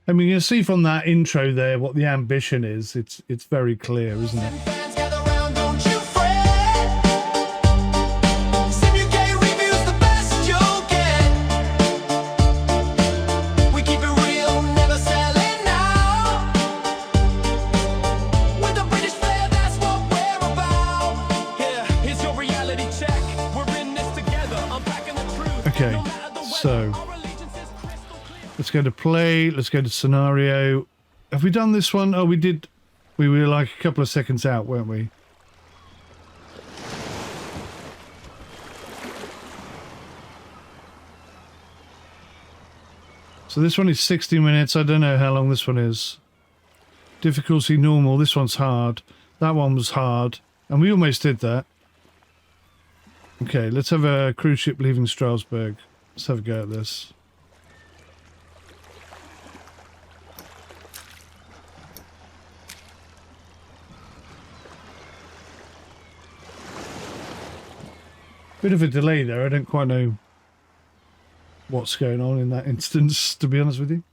I mean, you can see from that intro there what the ambition is. It's very clear, isn't it? Okay, so let's go to play. Let's go to scenario. Have we done this one? Oh, we did. We were like a couple of seconds out, weren't we? So this one is 60 minutes. I don't know how long this one is. Difficulty normal. This one's hard. That one was hard. And we almost did that. Okay, let's have a cruise ship leaving Strasbourg. Let's have a go at this. Bit of a delay there. I don't quite know what's going on in that instance, to be honest with you.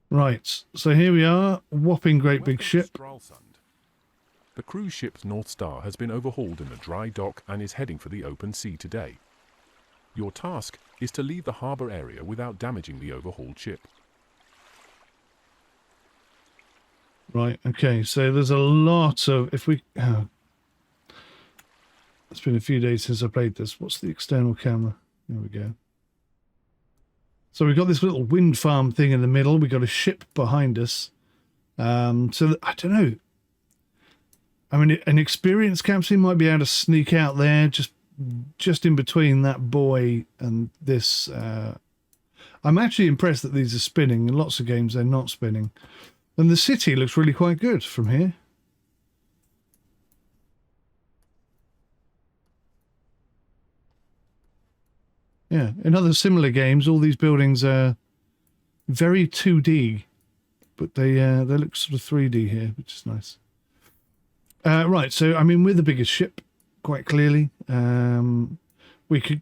Right, so here we are. Whopping great big ship. The cruise ship North Star has been overhauled in a dry dock and is heading for the open sea today. Your task is to leave the harbour area without damaging the overhauled ship. Right, okay, so there's a lot of... If we... it's been a few days since I played this. What's the external camera? There we go. So we've got this little wind farm thing in the middle. We've got a ship behind us. So I don't know. I mean, an experienced captain might be able to sneak out there just in between that buoy and this. I'm actually impressed that these are spinning. In lots of games, they're not spinning. And the city looks really quite good from here. Yeah, in other similar games, all these buildings are very 2D, but they look sort of 3D here, which is nice. Right, so I mean, we're the biggest ship, quite clearly. We could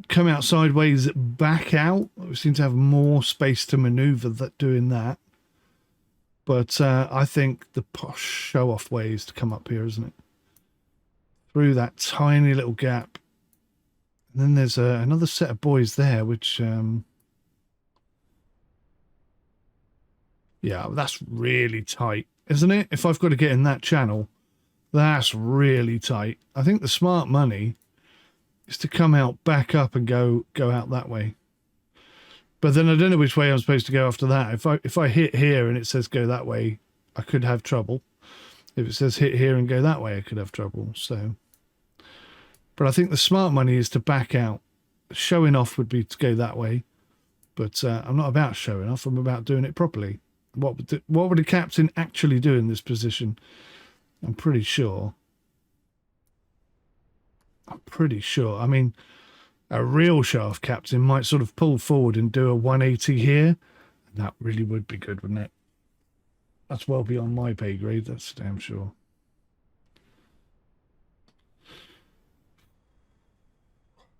come out sideways, back out. We seem to have more space to manoeuvre doing that. But I think the posh show-off way is to come up here, isn't it? Through that tiny little gap. And then there's another set of buoys there, which... yeah, that's really tight, isn't it? If I've got to get in that channel... That's really tight. I think the smart money is to come out, back up and go out that way. But then I don't know which way I'm supposed to go after that. If I hit here and it says go that way, I could have trouble. If it says hit here and go that way, I could have trouble. So, but I think the smart money is to back out. Showing off would be to go that way. But I'm not about showing off. I'm about doing it properly. What would a captain actually do in this position? I'm pretty sure. I mean, a real show-off captain might sort of pull forward and do a 180 here. And that really would be good, wouldn't it? That's well beyond my pay grade, that's damn sure.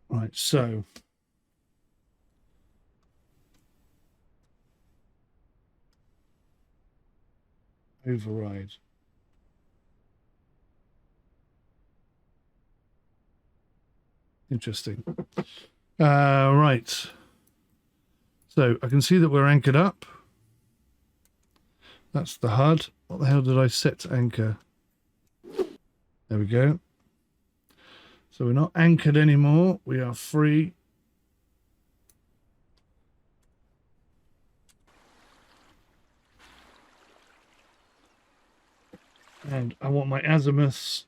Right, so... Override. Interesting. Right. So I can see that we're anchored up. That's the HUD. What the hell did I set to anchor? There we go. So we're not anchored anymore. We are free. And I want my azimuths.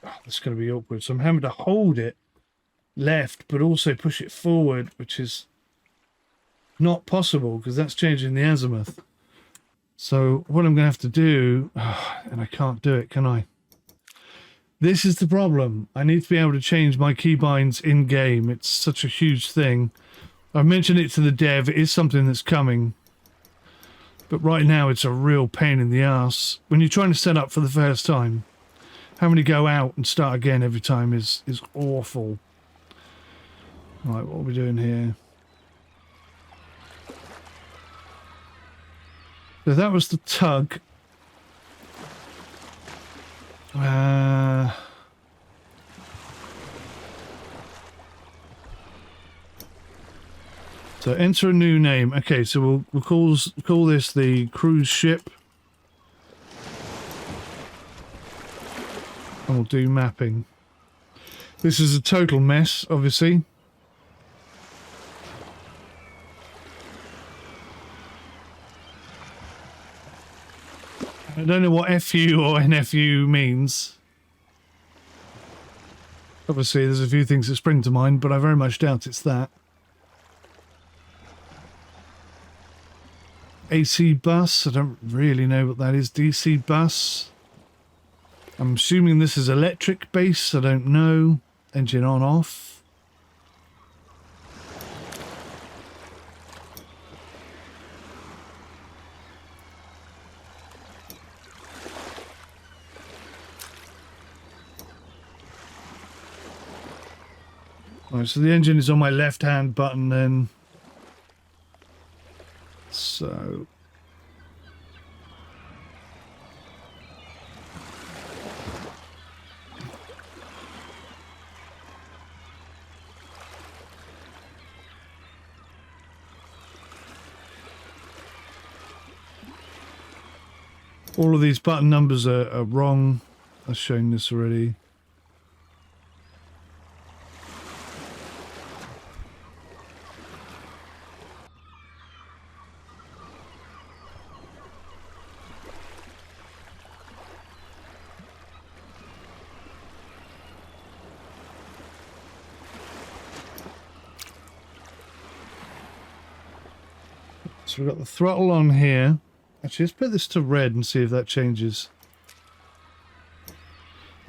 Oh, that's going to be awkward. So I'm having to hold it left, but also push it forward, which is not possible because that's changing the azimuth. So what I'm going to have to do, and I can't do it, can I? This is the problem. I need to be able to change my keybinds in game. It's such a huge thing. I've mentioned it to the dev. It is something that's coming. But right now it's a real pain in the ass. When you're trying to set up for the first time, having to go out and start again every time is awful. Right, what are we doing here? So that was the tug. So enter a new name. Okay, so we'll call this the cruise ship. And we'll do mapping. This is a total mess, obviously. I don't know what FU or NFU means. Obviously, there's a few things that spring to mind, but I very much doubt it's that. AC bus, I don't really know what that is. DC bus. I'm assuming this is electric base, I don't know. Engine on, off. Right, so the engine is on my left-hand button then. So... all of these button numbers are wrong. I've shown this already. So we've got the throttle on here. Actually, let's put this to red and see if that changes.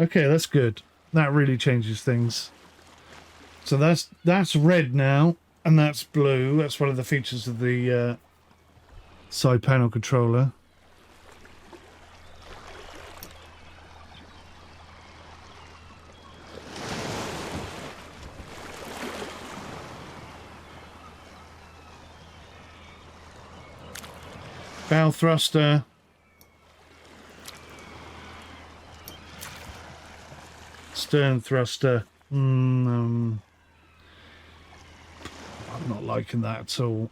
Okay, that's good. That really changes things. So that's red now, and that's blue. That's one of the features of the side panel controller. Bow thruster. Stern thruster. I'm not liking that at all.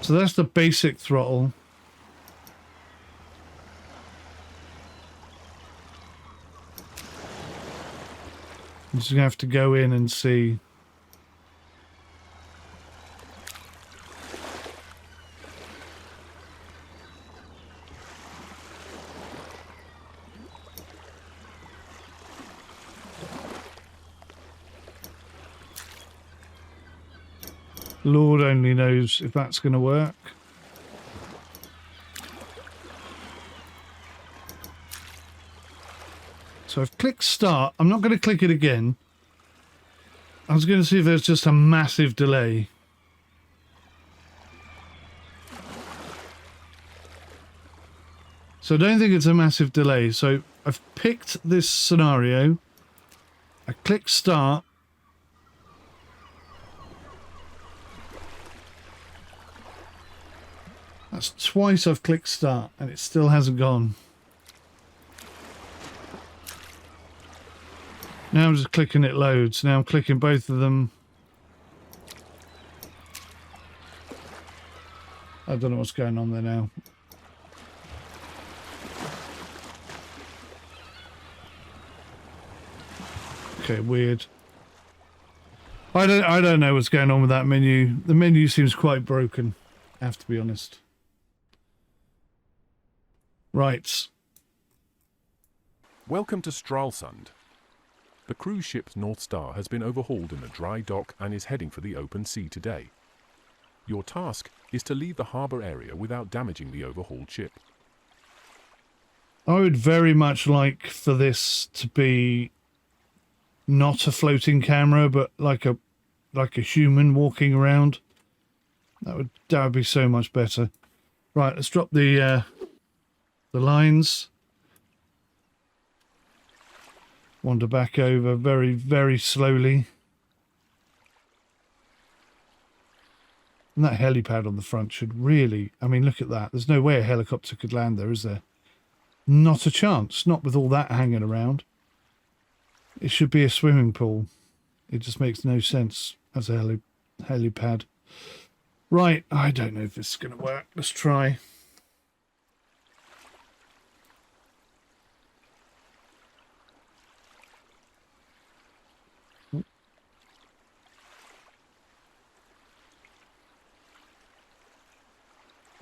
So that's the basic throttle. I'm just gonna have to go in and see. Lord only knows if that's going to work. So I've clicked start. I'm not going to click it again. I was going to see if there's just a massive delay. So I don't think it's a massive delay. So I've picked this scenario. I click start. That's twice I've clicked start and it still hasn't gone. Now I'm just clicking it loads. Now I'm clicking both of them. I don't know what's going on there now. Okay, weird. I don't know what's going on with that menu. The menu seems quite broken, I have to be honest. Right. Welcome to Stralsund. The cruise ship North Star has been overhauled in the dry dock and is heading for the open sea today. Your task is to leave the harbour area without damaging the overhauled ship. I would very much like for this to be not a floating camera, but like a human walking around. That would be so much better. Right, let's drop the lines. Wander back over very, very slowly. And that helipad on the front should really... I mean, look at that. There's no way a helicopter could land there, is there? Not a chance. Not with all that hanging around. It should be a swimming pool. It just makes no sense as a helipad. Right, I don't know if this is going to work. Let's try.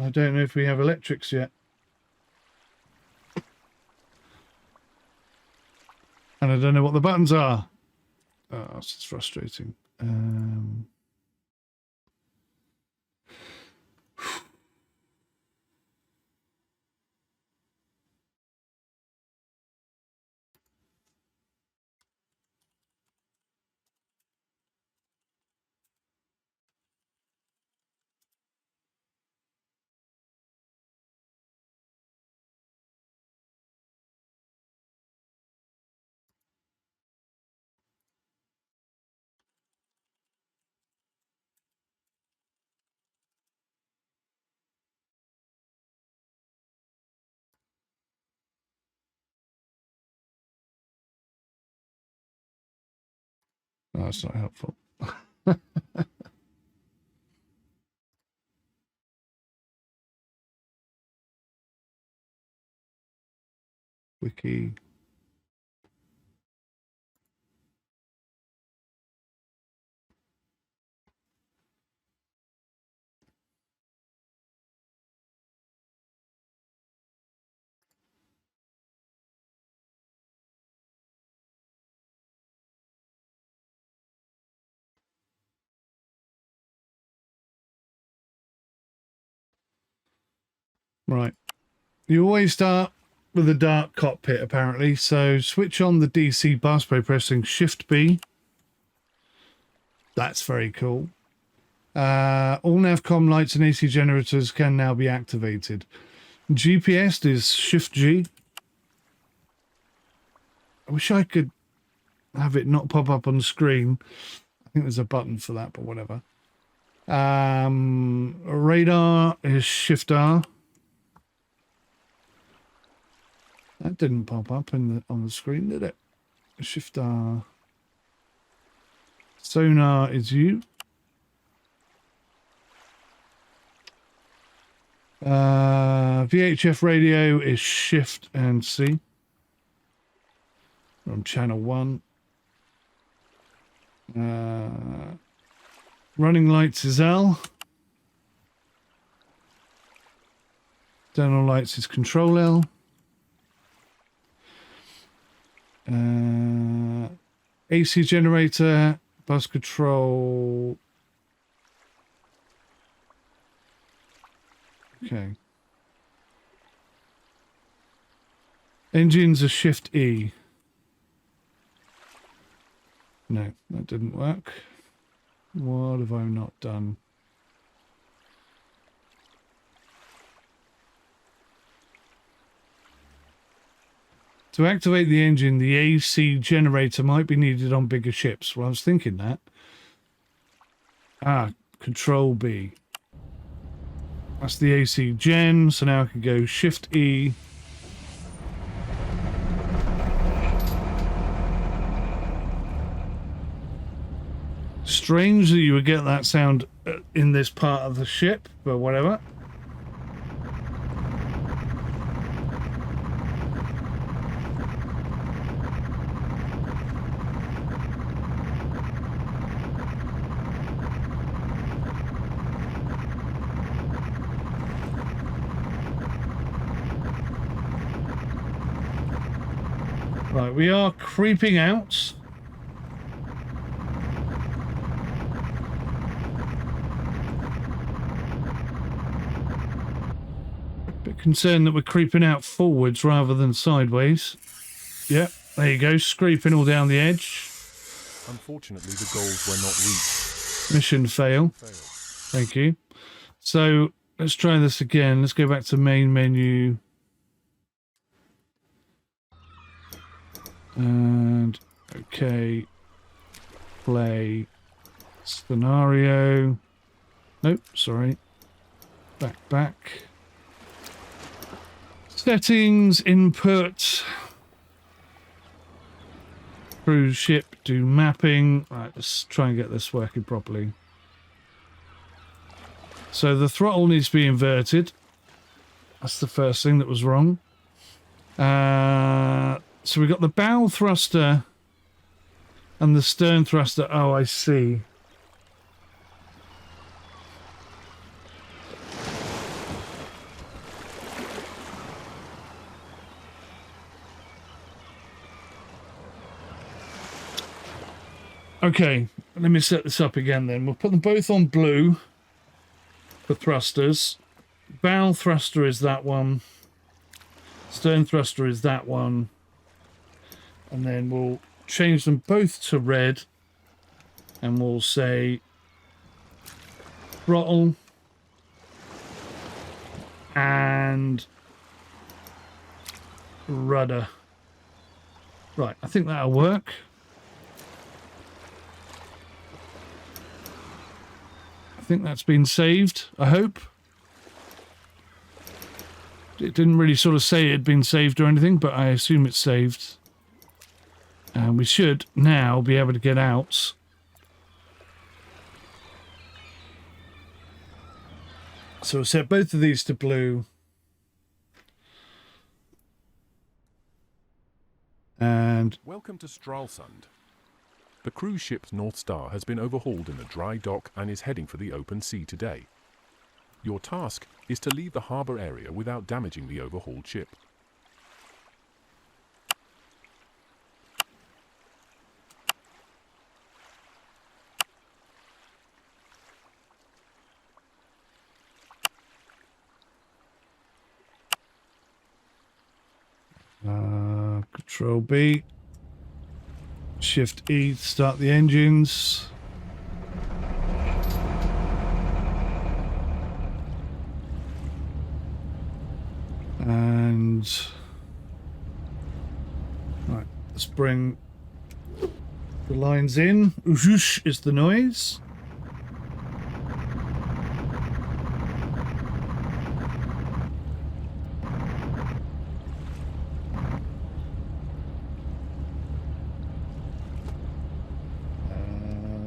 I don't know if we have electrics yet. And I don't know what the buttons are. Oh, this is frustrating. Oh, that's not helpful. Wiki. Right. You always start with a dark cockpit, apparently. So switch on the DC bus by pressing Shift B. That's very cool. All Navcom lights and AC generators can now be activated. GPS is Shift G. I wish I could have it not pop up on the screen. I think there's a button for that, but whatever. Radar is Shift R. That didn't pop up on the screen, did it? Shift R. Sonar is U. VHF radio is Shift and C. We're on channel 1. Running lights is L. External lights is Control L. AC generator, bus control. Okay. Engines are Shift E. No, that didn't work. What have I not done? To activate the engine, the AC generator might be needed on bigger ships. Well, I was thinking that. Control B. That's the AC gen, so now I can go Shift E. Strange that you would get that sound in this part of the ship, but whatever. Right, we are creeping out. Bit concerned that we're creeping out forwards rather than sideways. Yep, there you go, scraping all down the edge. Unfortunately, the goals were not reached. Mission fail. Thank you. So let's try this again. Let's go back to main menu. And, okay. Play scenario. Nope, sorry. Back. Settings, input. Cruise ship, do mapping. Right, let's try and get this working properly. So the throttle needs to be inverted. That's the first thing that was wrong. So we've got the bow thruster and the stern thruster. Oh, I see. Okay, let me set this up again then. We'll put them both on blue for thrusters. Bow thruster is that one. Stern thruster is that one. And then we'll change them both to red. And we'll say throttle and rudder. Right, I think that'll work. I think that's been saved, I hope. It didn't really sort of say it had been saved or anything, but I assume it's saved. And we should now be able to get out. So we'll set both of these to blue. And welcome to Stralsund. The cruise ship North Star has been overhauled in the dry dock and is heading for the open sea today. Your task is to leave the harbour area without damaging the overhauled ship. Control B. Shift E to start the engines. And right, let's bring the lines in. Whoosh is the noise.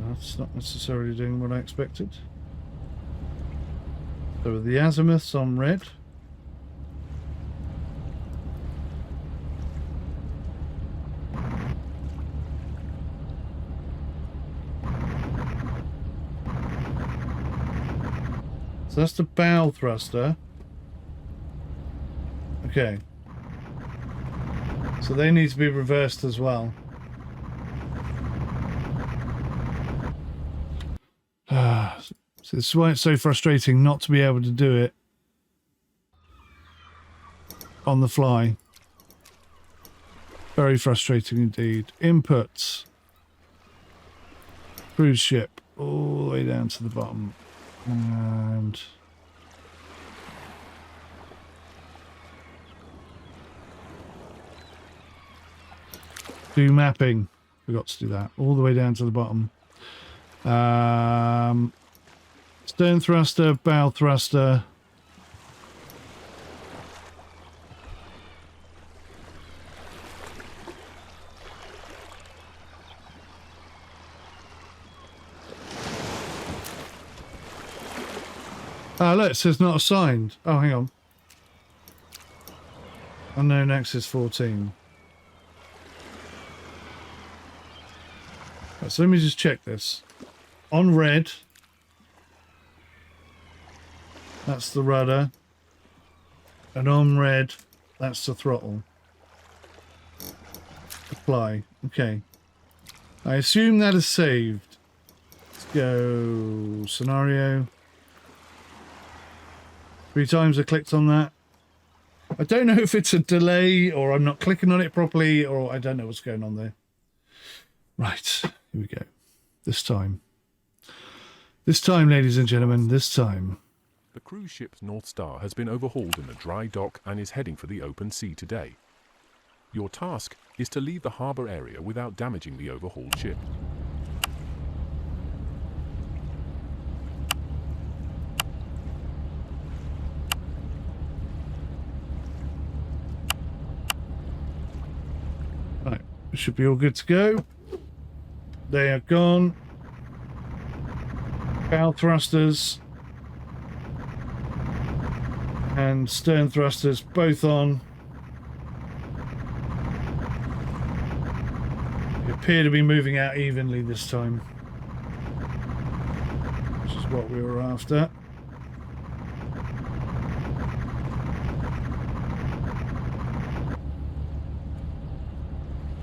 That's not necessarily doing what I expected. So the azimuths on red. So that's the bow thruster. Okay. So they need to be reversed as well. So this is why it's so frustrating not to be able to do it on the fly. Very frustrating indeed. Inputs. Cruise ship. All the way down to the bottom. And do mapping. Forgot to do that. All the way down to the bottom. Stern thruster, bow thruster. Look, it says not assigned. Oh, hang on. Unknown access 14. Right, so let me just check this. On red, that's the rudder. And on red, that's the throttle. Apply. Okay. I assume that is saved. Let's go scenario. 3 times I clicked on that. I don't know if it's a delay or I'm not clicking on it properly or I don't know what's going on there. Right, here we go. This time. This time, ladies and gentlemen, this time. The cruise ship's North Star has been overhauled in the dry dock and is heading for the open sea today. Your task is to leave the harbour area without damaging the overhauled ship. Right, it should be all good to go. They are gone. Bow thrusters and stern thrusters both on. They appear to be moving out evenly this time, which is what we were after.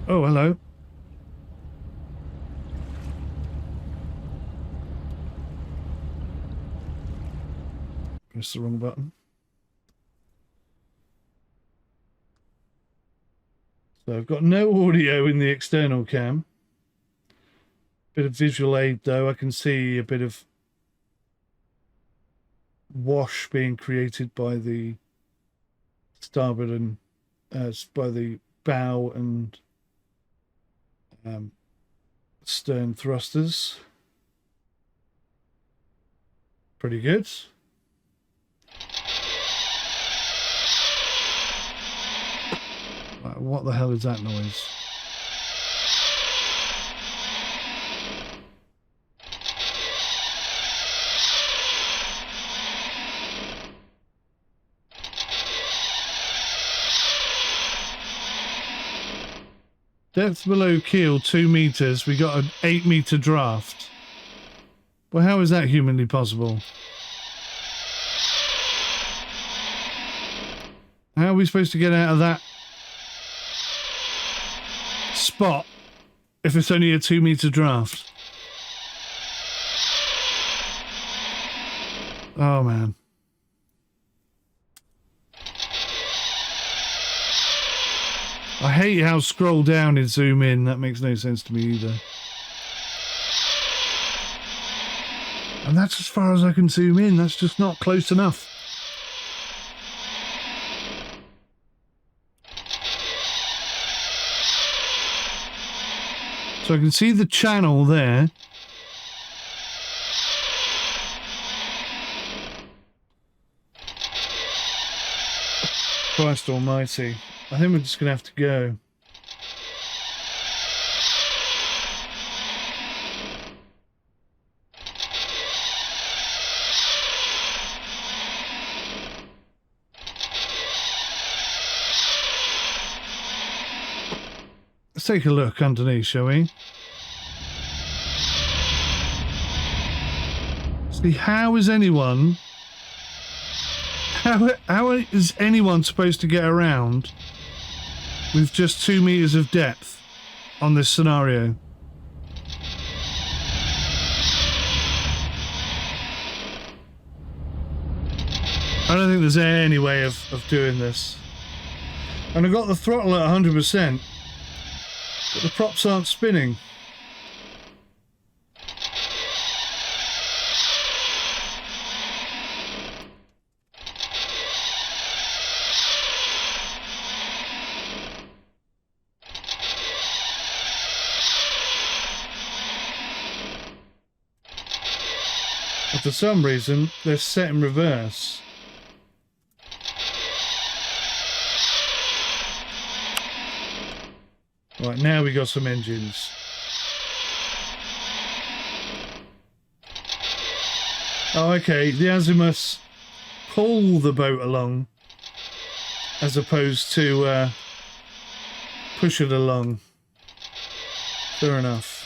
Oh, hello. Press the wrong button. So I've got no audio in the external cam. Bit of visual aid though. I can see a bit of wash being created by the starboard and by the bow and stern thrusters. Pretty good. Right, what the hell is that noise? Depth below keel 2 meters. We got an 8-meter draft. Well, how is that humanly possible? How are we supposed to get out of that spot if it's only a 2-meter draft? Oh man. I hate how scroll down and zoom in. That makes no sense to me either. And that's as far as I can zoom in. That's just not close enough. So I can see the channel there. Christ almighty. I think we're just going to have to go. Let's take a look underneath, shall we? See, how is anyone... How is anyone supposed to get around with just 2 meters of depth on this scenario? I don't think there's any way of doing this. And I've got the throttle at 100%, but the props aren't spinning. But for some reason, they're set in reverse. Right, now we got some engines. Oh, okay, the azimuths pull the boat along as opposed to push it along. Fair enough.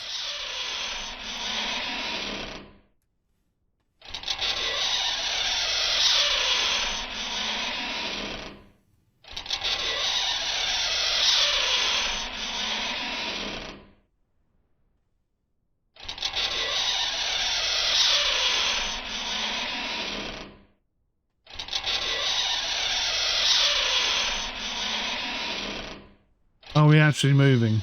Are we actually moving?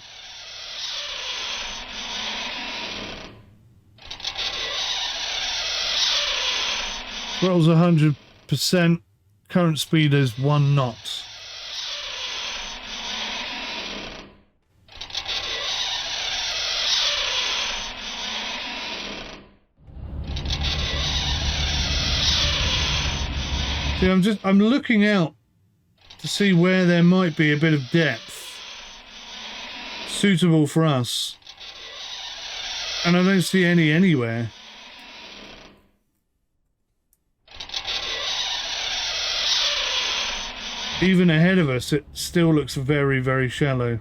Throttle's 100%. Current speed is 1 knot. See, I'm looking out to see where there might be a bit of depth suitable for us. And I don't see any anywhere. Even ahead of us, it still looks very, very shallow.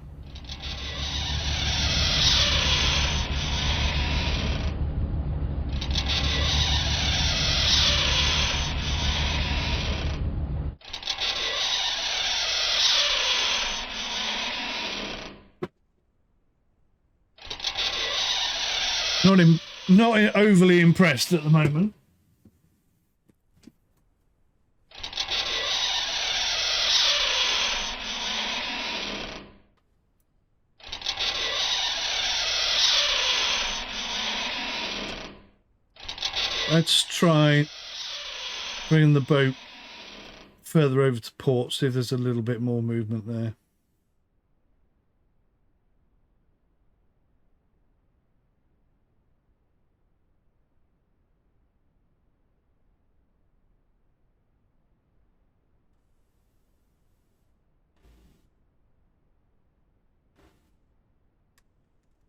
Not overly impressed at the moment. Let's try bringing the boat further over to port, see if there's a little bit more movement there.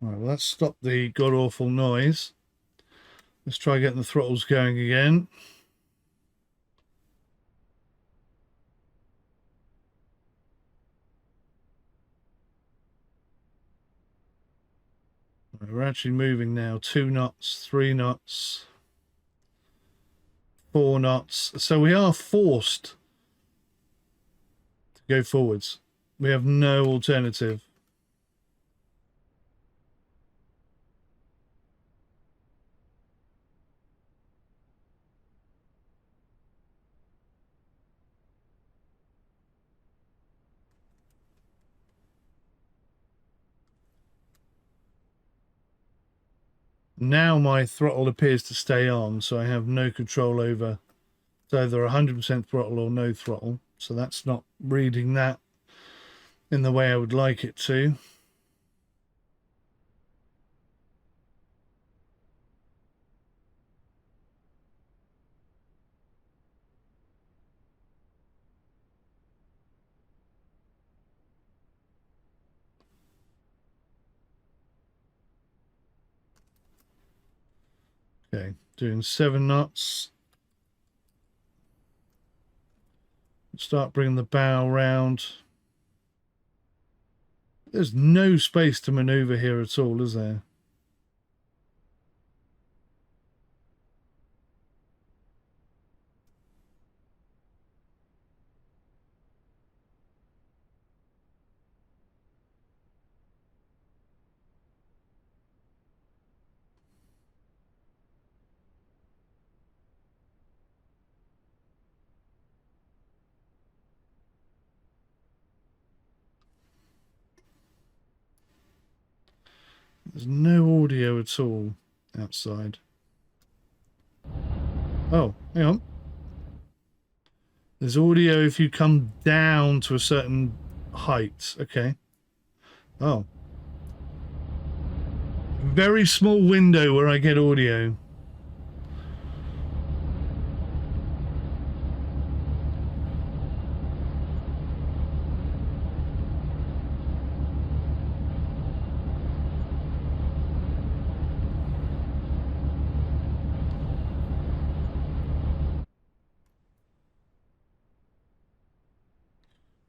Right, well, let's stop the god-awful noise. Let's try getting the throttles going again. We're actually moving now. 2 knots, 3 knots, 4 knots. So we are forced to go forwards. We have no alternative. Now my throttle appears to stay on, so I have no control over. It's either 100% throttle or no throttle. So that's not reading that in the way I would like it to. Okay, doing 7 knots. Start bringing the bow round. There's no space to maneuver here at all, is there? There's no audio at all outside. Oh, hang on. There's audio if you come down to a certain height. Okay. Oh. Very small window where I get audio.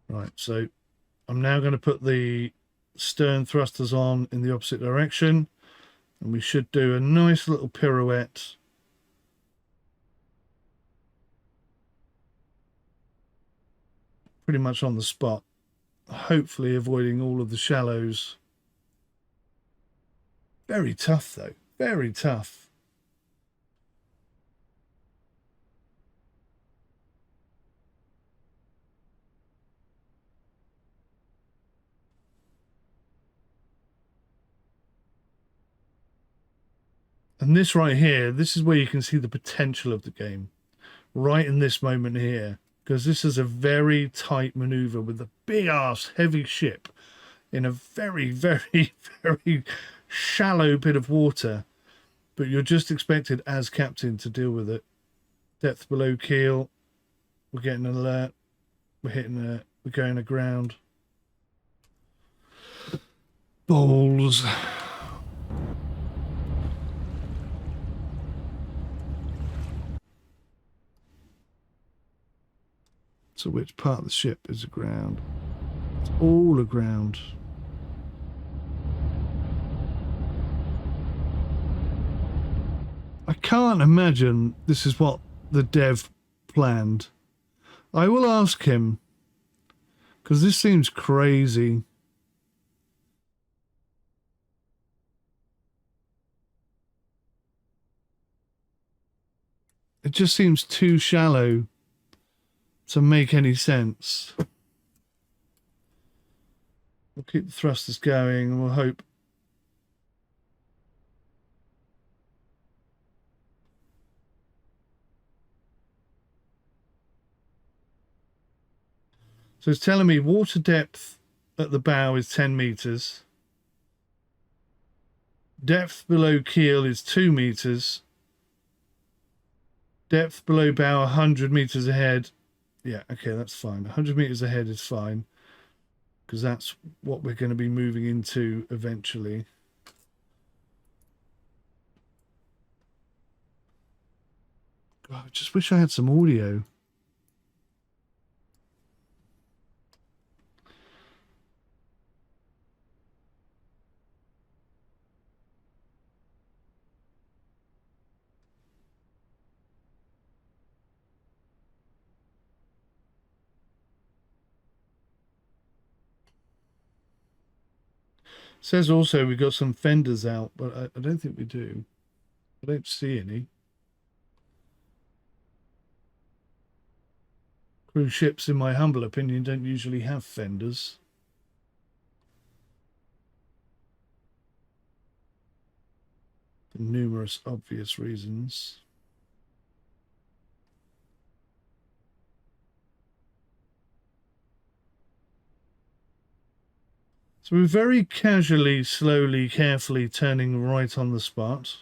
Right, so I'm now going to put the stern thrusters on in the opposite direction, and we should do a nice little pirouette. Pretty much on the spot, hopefully avoiding all of the shallows. Very tough though, very tough. And this right here, this is where you can see the potential of the game. right in this moment here, because this is a very tight maneuver with a big ass heavy ship in a very, very, very shallow bit of water. But you're just expected as captain to deal with it. Depth below keel. We're getting an alert. We're going aground. Balls. So which part of the ship is aground? It's all aground. I can't imagine this is what the dev planned. I will ask him, because this seems crazy. It just seems too shallow to make any sense. We'll keep the thrusters going and we'll hope. So it's telling me water depth at the bow is 10 meters. Depth below keel is 2 meters. Depth below bow 100 meters ahead. Yeah, okay, that's fine. 100 meters ahead is fine, because that's what we're going to be moving into eventually. God, I just wish I had some audio. Says also we got some fenders out, but I don't think we do. I don't see any. Cruise ships, in my humble opinion, don't usually have fenders. For numerous obvious reasons. So we're very casually, slowly, carefully turning right on the spot.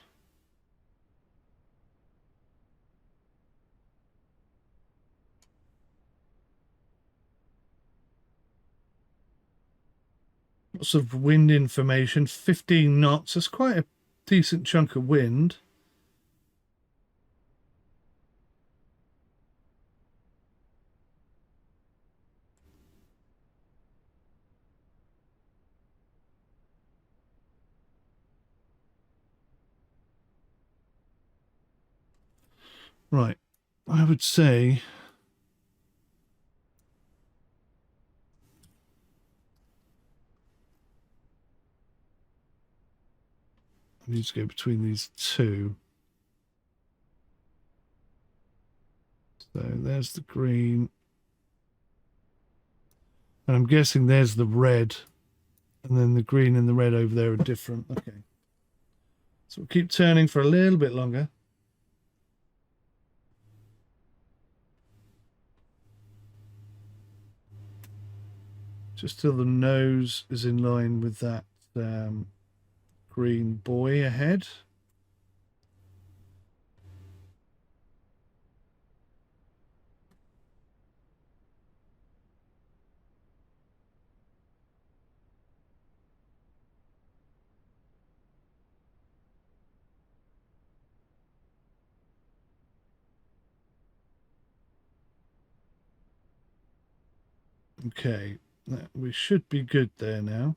Lots of wind information, 15 knots. That's quite a decent chunk of wind. Right. I would say I need to go between these two. So there's the green. And I'm guessing there's the red. And then the green and the red over there are different. Okay. So we'll keep turning for a little bit longer. Just till the nose is in line with that green buoy ahead. Okay, we should be good there now.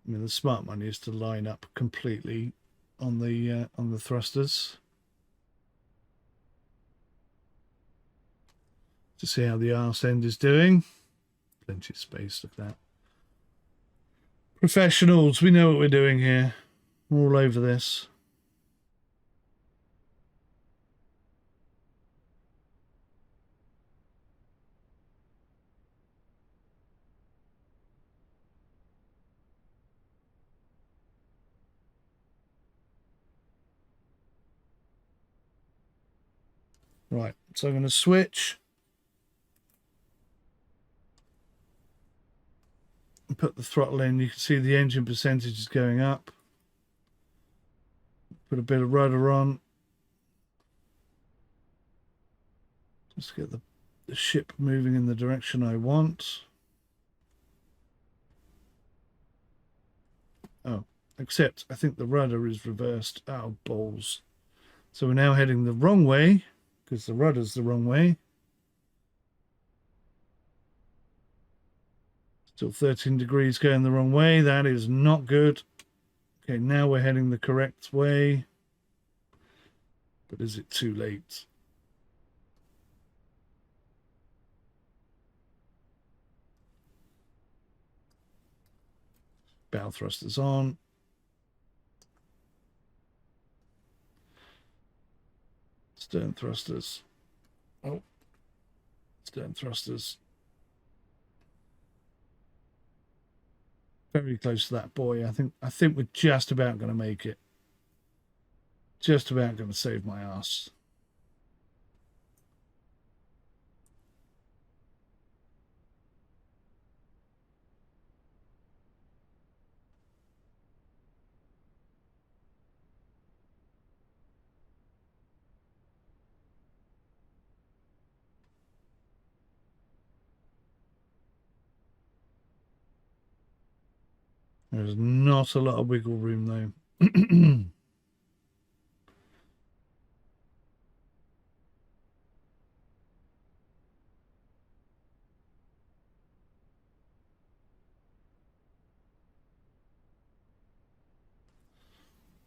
I mean, the smart money is to line up completely on the thrusters to see how the arse end is doing. Plenty of space of that. Professionals, we know what we're doing here. We're all over this. Right, so I'm going to switch. And put the throttle in. You can see the engine percentage is going up. Put a bit of rudder on. Just get the ship moving in the direction I want. Oh, except I think the rudder is reversed. Oh, balls. So we're now heading the wrong way because the rudder's the wrong way. Still 13 degrees going the wrong way. That is not good. Okay, now we're heading the correct way. But is it too late? Bow thrusters on. Stern thrusters. Oh, stern thrusters. Very close to that buoy. I think we're just about going to make it. Just about going to save my ass. There's not a lot of wiggle room though.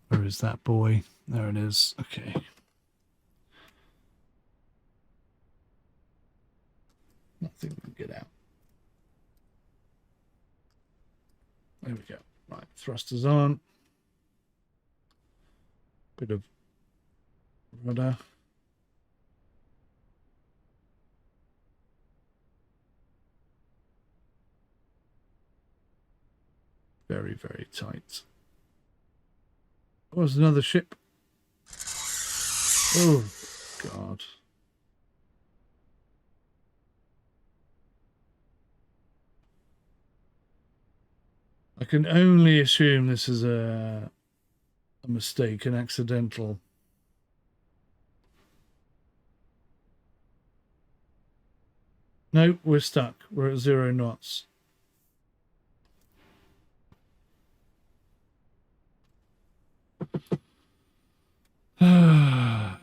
Where is that buoy? There it is. Okay. Nothing can get out. There we go. Right, thrusters on. Bit of rudder. Very, very tight. Oh, there's another ship. Oh, God. I can only assume this is a mistake, an accidental. No, we're stuck. We're at 0 knots. Yeah,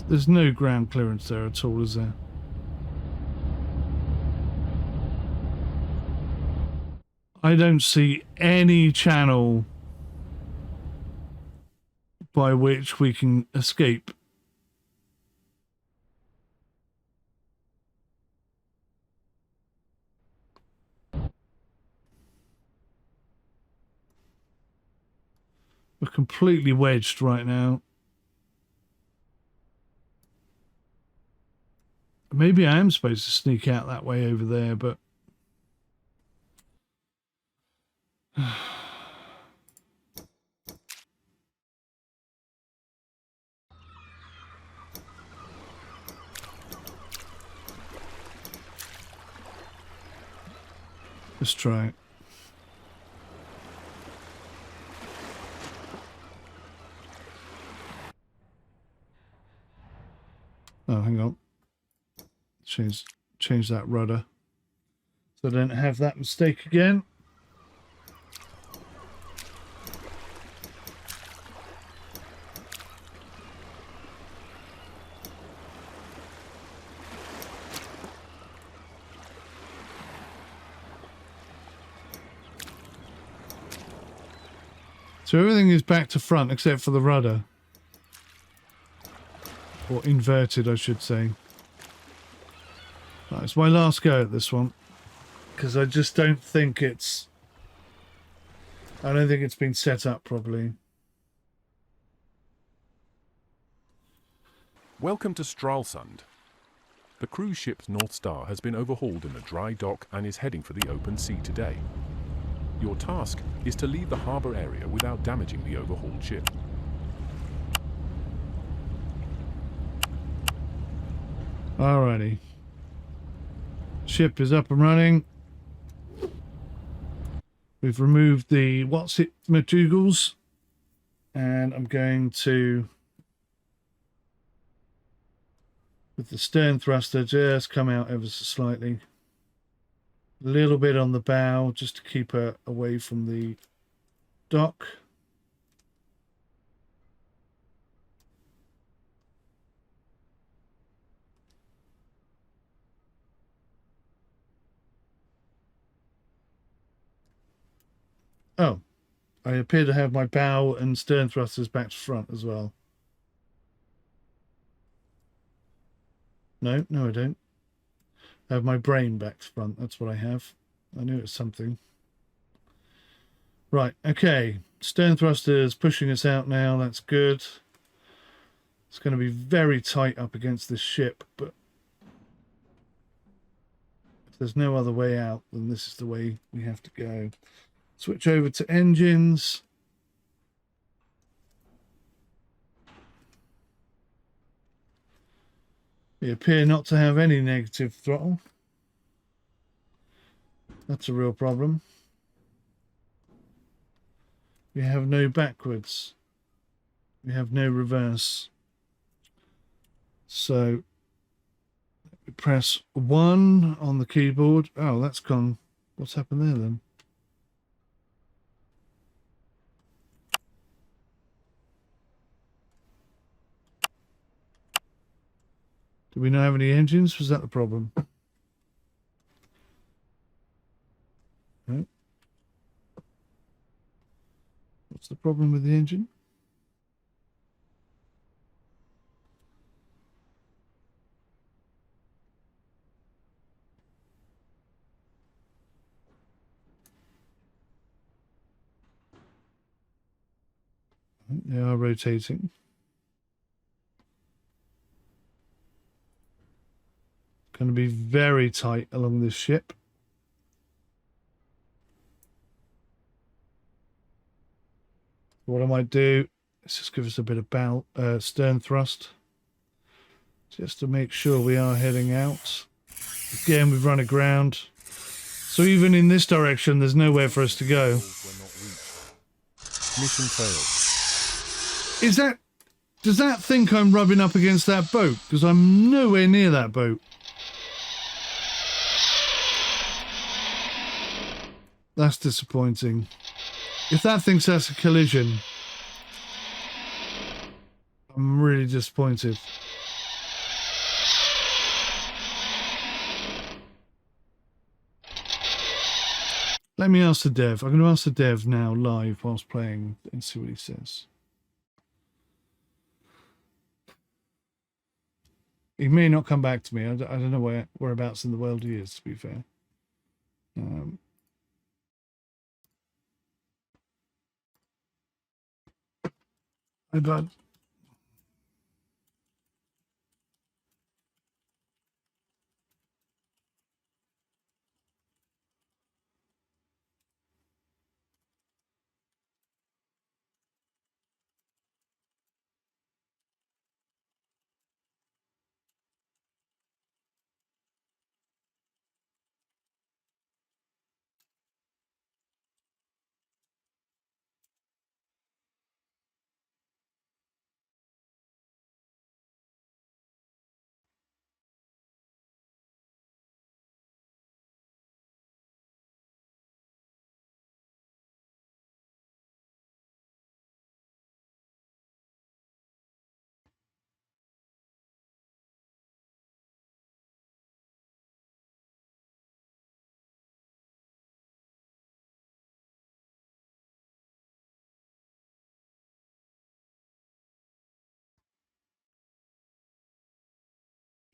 there's no ground clearance there at all, is there? I don't see any channel by which we can escape. We're completely wedged right now. Maybe I am supposed to sneak out that way over there, but... Let's try it. Oh, hang on. Change that rudder so I don't have that mistake again. So everything is back to front except for the rudder. Or inverted, I should say. Right, it's my last go at this one. Because I just don't think it's... I don't think it's been set up properly. Welcome to Stralsund. The cruise ship North Star has been overhauled in a dry dock and is heading for the open sea today. Your task is to leave the harbor area without damaging the overhauled ship. Alrighty. Ship is up and running. We've removed the what's-it-madoogles. And I'm going to, with the stern thruster, just come out ever so slightly. A little bit on the bow, just to keep her away from the dock. Oh, I appear to have my bow and stern thrusters back to front as well. No, I don't. I have my brain back to front. That's what I have. I knew it was something. Right, okay. Stern thrusters pushing us out now. That's good. It's going to be very tight up against this ship, but if there's no other way out, then this is the way we have to go. Switch over to engines. We appear not to have any negative throttle. That's a real problem. We have no backwards. We have no reverse. So we press 1 on the keyboard. Oh, that's gone. What's happened there then? Do we not have any engines? Was that the problem? No. What's the problem with the engine? They are rotating. Going to be very tight along this ship. What I might do is just give us a bit of bow, stern thrust, just to make sure we are heading out. Again, we've run aground, so even in this direction, there's nowhere for us to go. Mission failed. Does that think I'm rubbing up against that boat? Because I'm nowhere near that boat. That's disappointing. If that thinks that's a collision, I'm really disappointed. Let me ask the dev. I'm going to ask the dev now live whilst playing and see what he says. He may not come back to me. I don't know whereabouts in the world he is, to be fair. Hi, bud.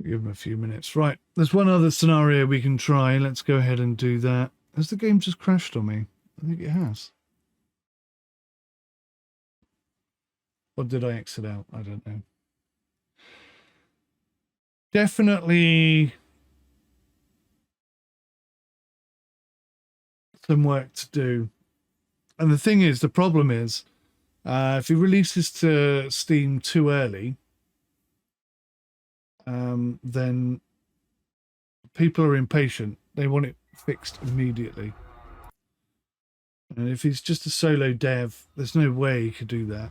Give him a few minutes. Right, there's one other scenario we can try. Let's go ahead and do that. Has the game just crashed on me? I think it has. Or did I exit out? I don't know. Definitely some work to do And the thing is, the problem is, if he releases to Steam too early, then people are impatient. They want it fixed immediately. And if he's just a solo dev, there's no way he could do that.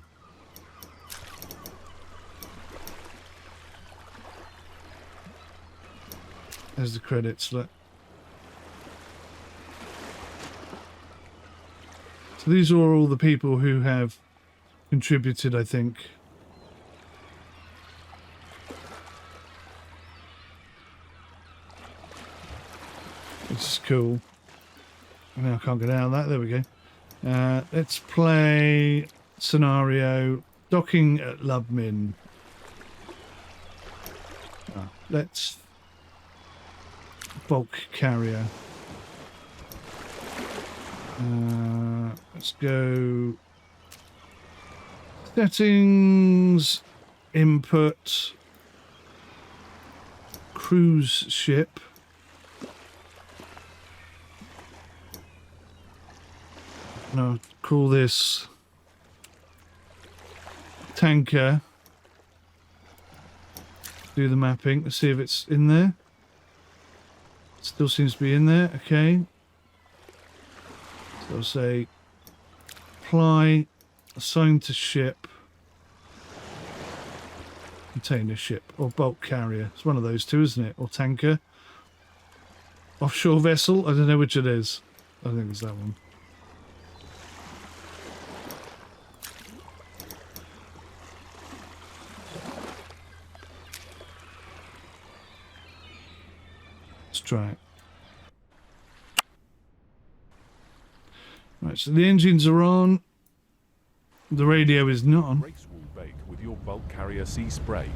There's the credits, look. So these are all the people who have contributed, I think. This is cool. Now I can't get out of that. There we go. Let's play scenario. Docking at Lubmin. Let's... bulk carrier. Let's go settings, input, cruise ship. And I'll call this tanker. Do the mapping. Let's see if it's in there. Still seems to be in there. Okay. So I'll say apply, assign to ship, container ship, or bulk carrier. It's one of those two, isn't it? Or tanker. Offshore vessel. I don't know which it is. I think it's that one. Let's try it. Right, so the engines are on. The radio is not on. Brakes will bake with your bulk carrier Sea Spray.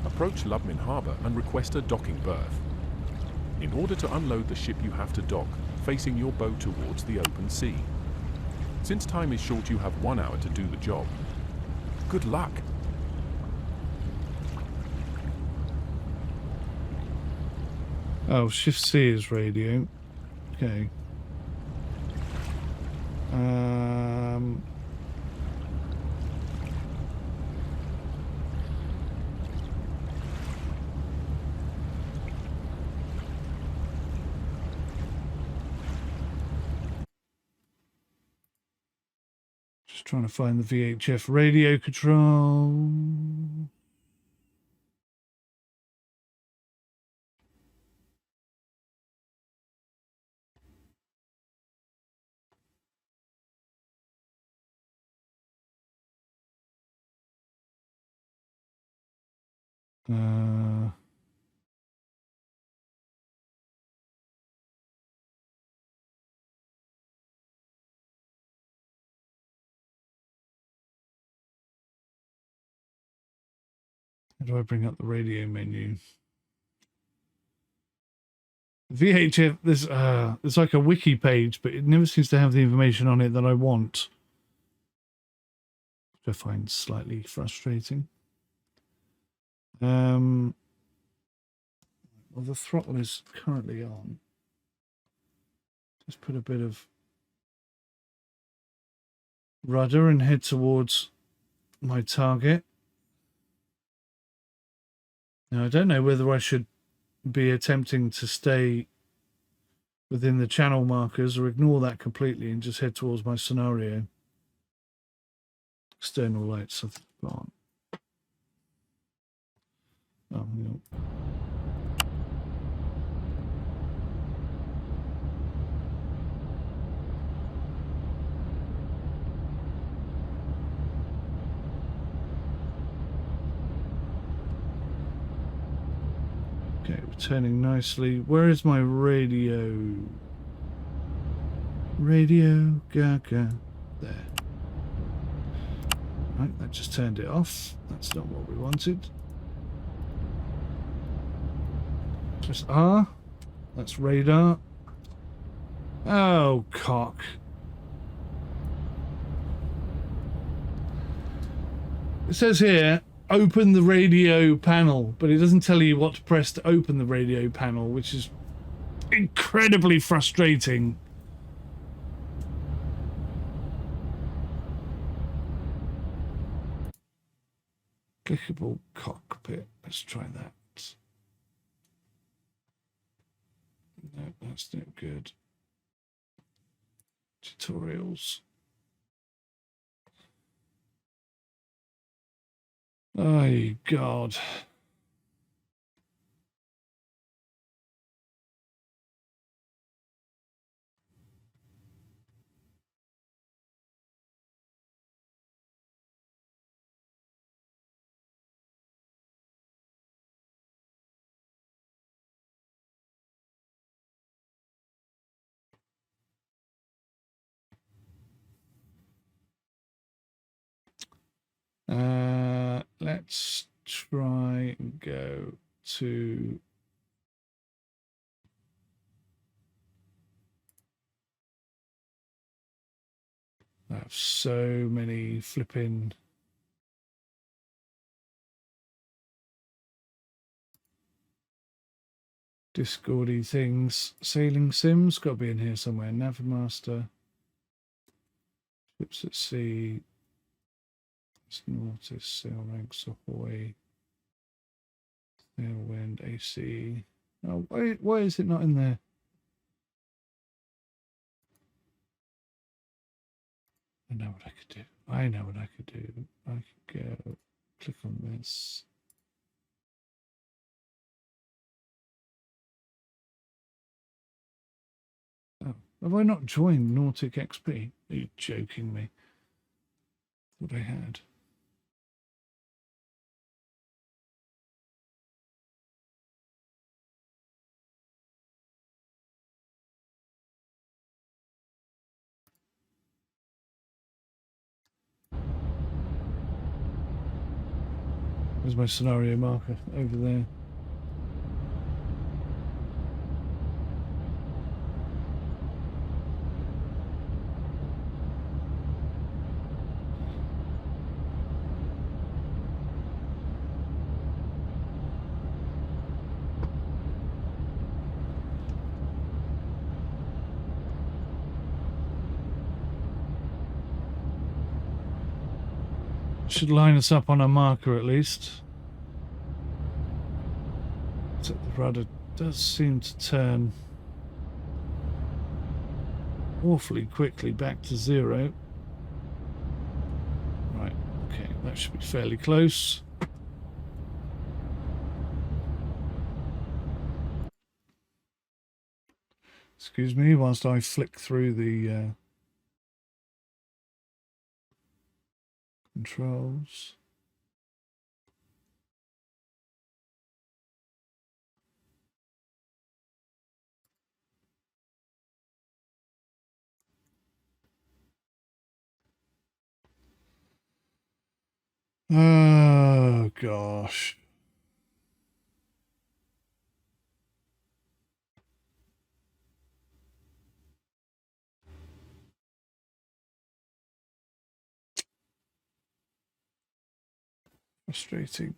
Approach Lubmin Harbour and request a docking berth. In order to unload the ship, you have to dock, facing your boat towards the open sea. Since time is short, you have 1 hour to do the job. Good luck! Oh, Shift C is radio. Okay. Just trying to find the VHF radio control. How do I bring up the radio menu? VHF, there's like a wiki page, but it never seems to have the information on it that I want. Which I find slightly frustrating. Well, the throttle is currently on. Just put a bit of rudder and head towards my target. Now, I don't know whether I should be attempting to stay within the channel markers or ignore that completely and just head towards my scenario. External lights have gone. Oh, no. Okay, returning nicely. Where is my radio? Radio Gaga. There. Right, that just turned it off. That's not what we wanted. Press R. That's radar. Oh, cock. It says here, open the radio panel, but it doesn't tell you what to press to open the radio panel, which is incredibly frustrating. Clickable cockpit. Let's try that. No, that's not good. Tutorials. Oh, God. Let's try and go to I have so many flipping Discordy things. Sailing sims got to be in here somewhere. Navmaster, ships at sea, Nautis, sail ranks ahoy, sailwind, AC. Oh, why is it not in there? I know what I could do. I know what I could do. I could go click on this. Oh, have I not joined NauticXP? Are you joking me? What I had. There's my scenario marker over there. Should line us up on a marker at least. The rudder does seem to turn awfully quickly back to 0. Right, okay, that should be fairly close. Excuse me whilst I flick through the controls. Oh, gosh. Frustrating.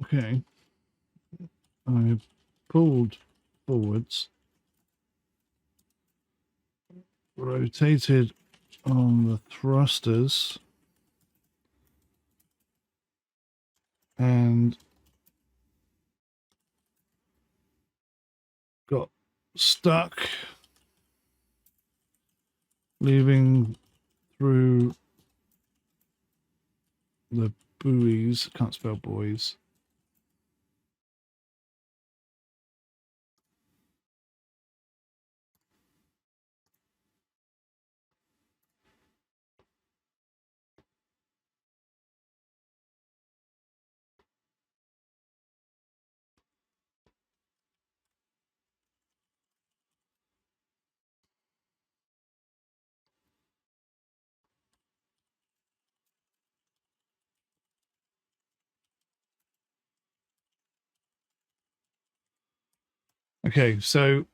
Okay. I've pulled forwards, rotated on the thrusters, and got stuck, leaving through the buoys. Can't spell buoys. Okay, so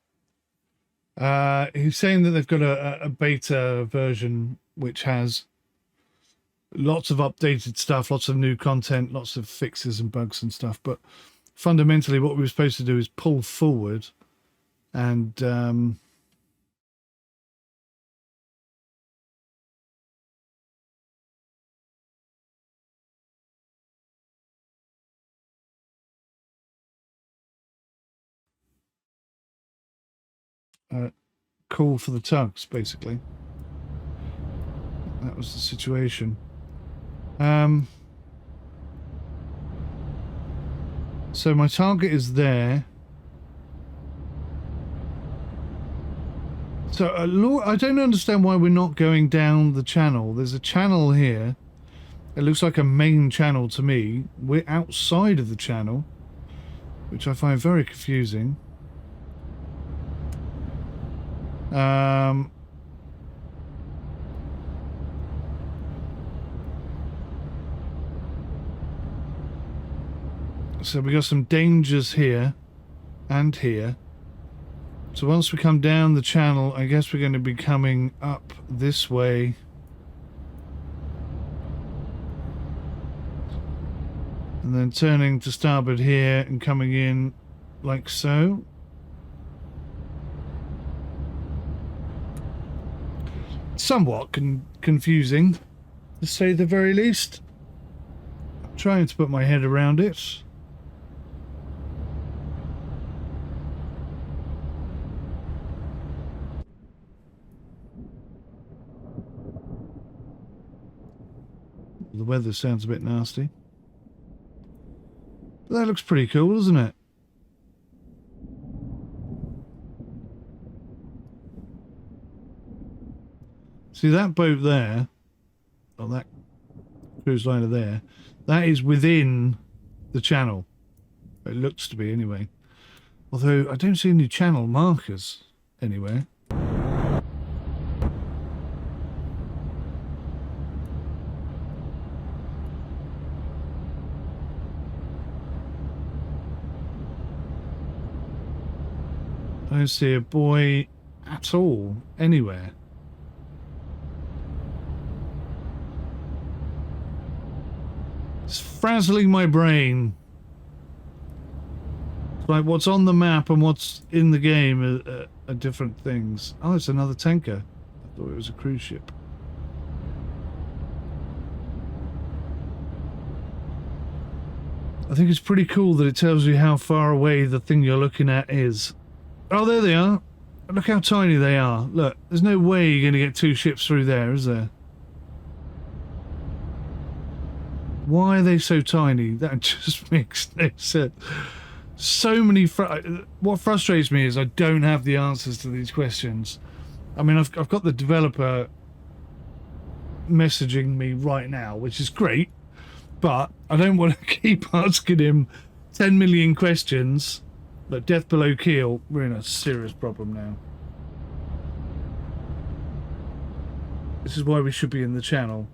he's saying that they've got a beta version which has lots of updated stuff, lots of new content, lots of fixes and bugs and stuff. But fundamentally, what we were supposed to do is pull forward and call for the tugs, basically. That was the situation. So my target is there. So I don't understand why we're not going down the channel. There's a channel here. It looks like a main channel to me. We're outside of the channel, which I find very confusing. So we got some dangers here and here. So once we come down the channel, I guess we're going to be coming up this way. And then turning to starboard here and coming in like so. Somewhat confusing, to say the very least. I'm trying to put my head around it. The weather sounds a bit nasty. But that looks pretty cool, doesn't it? See that boat there, or that cruise liner there, that is within the channel. It looks to be anyway. Although I don't see any channel markers anywhere. I don't see a buoy at all anywhere. frazzling my brain. It's like what's on the map and what's in the game are different things. Oh, it's another tanker. I thought it was a cruise ship. I think it's pretty cool that it tells you how far away the thing you're looking at is. Oh, there they are. Look how tiny they are. Look, there's no way you're going to get 2 ships through there, is there? Why are they so tiny? That just makes no sense. So many... What frustrates me is I don't have the answers to these questions. I mean, I've got the developer messaging me right now, which is great. But I don't want to keep asking him 10 million questions. But death below keel, we're in a serious problem now. This is why we should be in the channel.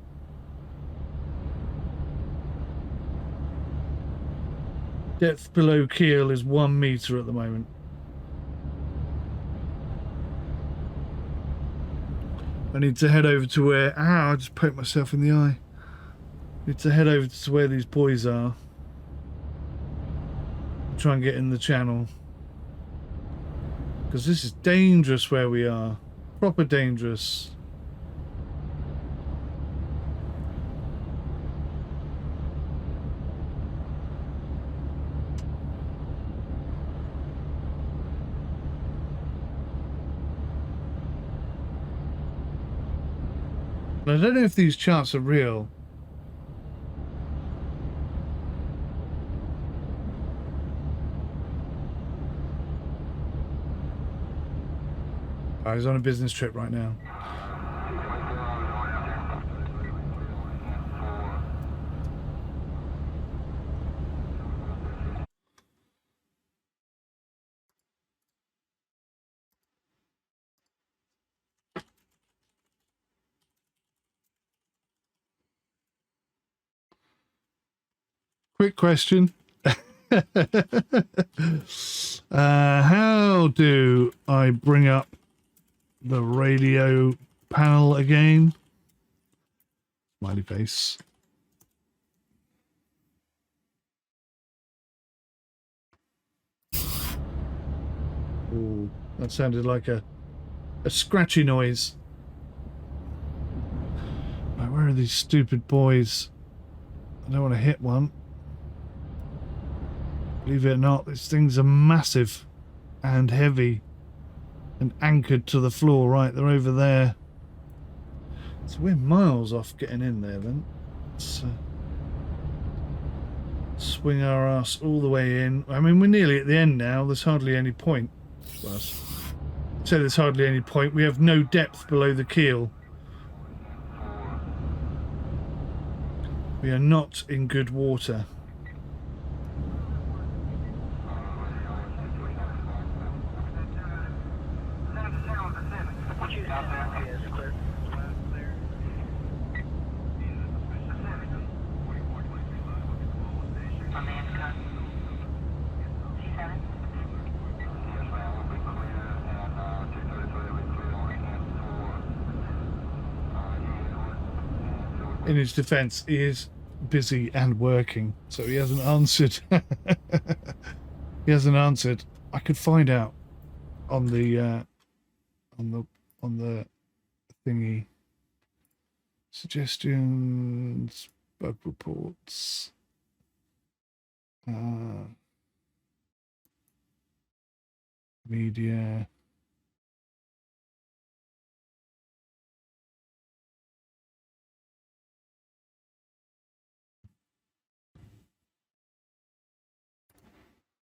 Depth below keel is 1 meter at the moment. I need to head over to where... I just poked myself in the eye. Need to head over to where these boys are. Try and get in the channel. Because this is dangerous where we are. Proper dangerous. I don't know if these charts are real. He's on a business trip right now. Quick question. How do I bring up the radio panel again? Smiley face. Ooh, that sounded like a scratchy noise. Right, where are these stupid boys? I don't want to hit one. Believe it or not, these things are massive and heavy and anchored to the floor. Right, they're over there. So we're miles off getting in there then. Let's swing our ass all the way in. I mean, we're nearly at the end now. There's hardly any point. Well, I'd say there's hardly any point. We have no depth below the keel. We are not in good water. In his defense, he is busy and working, so he hasn't answered. He hasn't answered. I could find out on the thingy. Suggestions, bug reports. Media.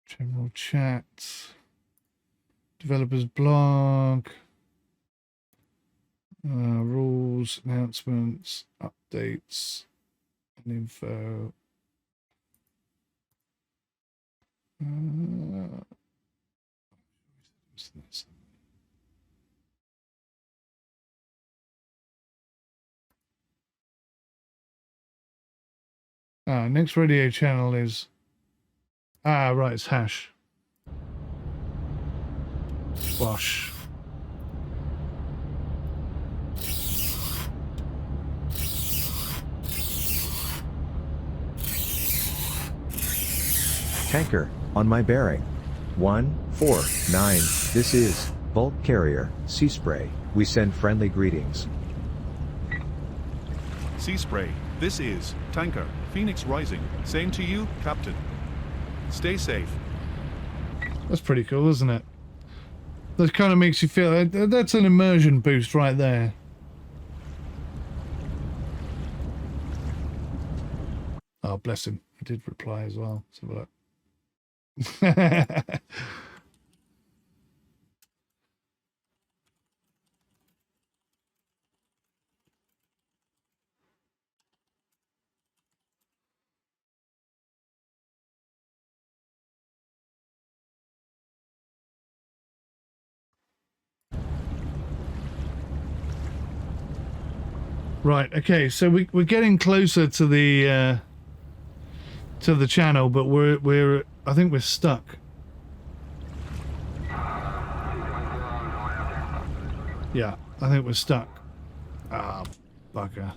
General chat, developers blog, rules, announcements, updates, and info. Next radio channel is... right, it's hash. Squash. Tanker, on my bearing. 149, this is bulk carrier, Sea Spray. We send friendly greetings. Sea Spray, this is Tanker, Phoenix Rising. Same to you, Captain. Stay safe. That's pretty cool, isn't it? That kind of makes you feel... That's an immersion boost right there. Oh, bless him. He did reply as well. Let's have a look. Right, okay, so we're getting closer to the channel, but we're I think we're stuck. Yeah, I think we're stuck. Ah, bugger.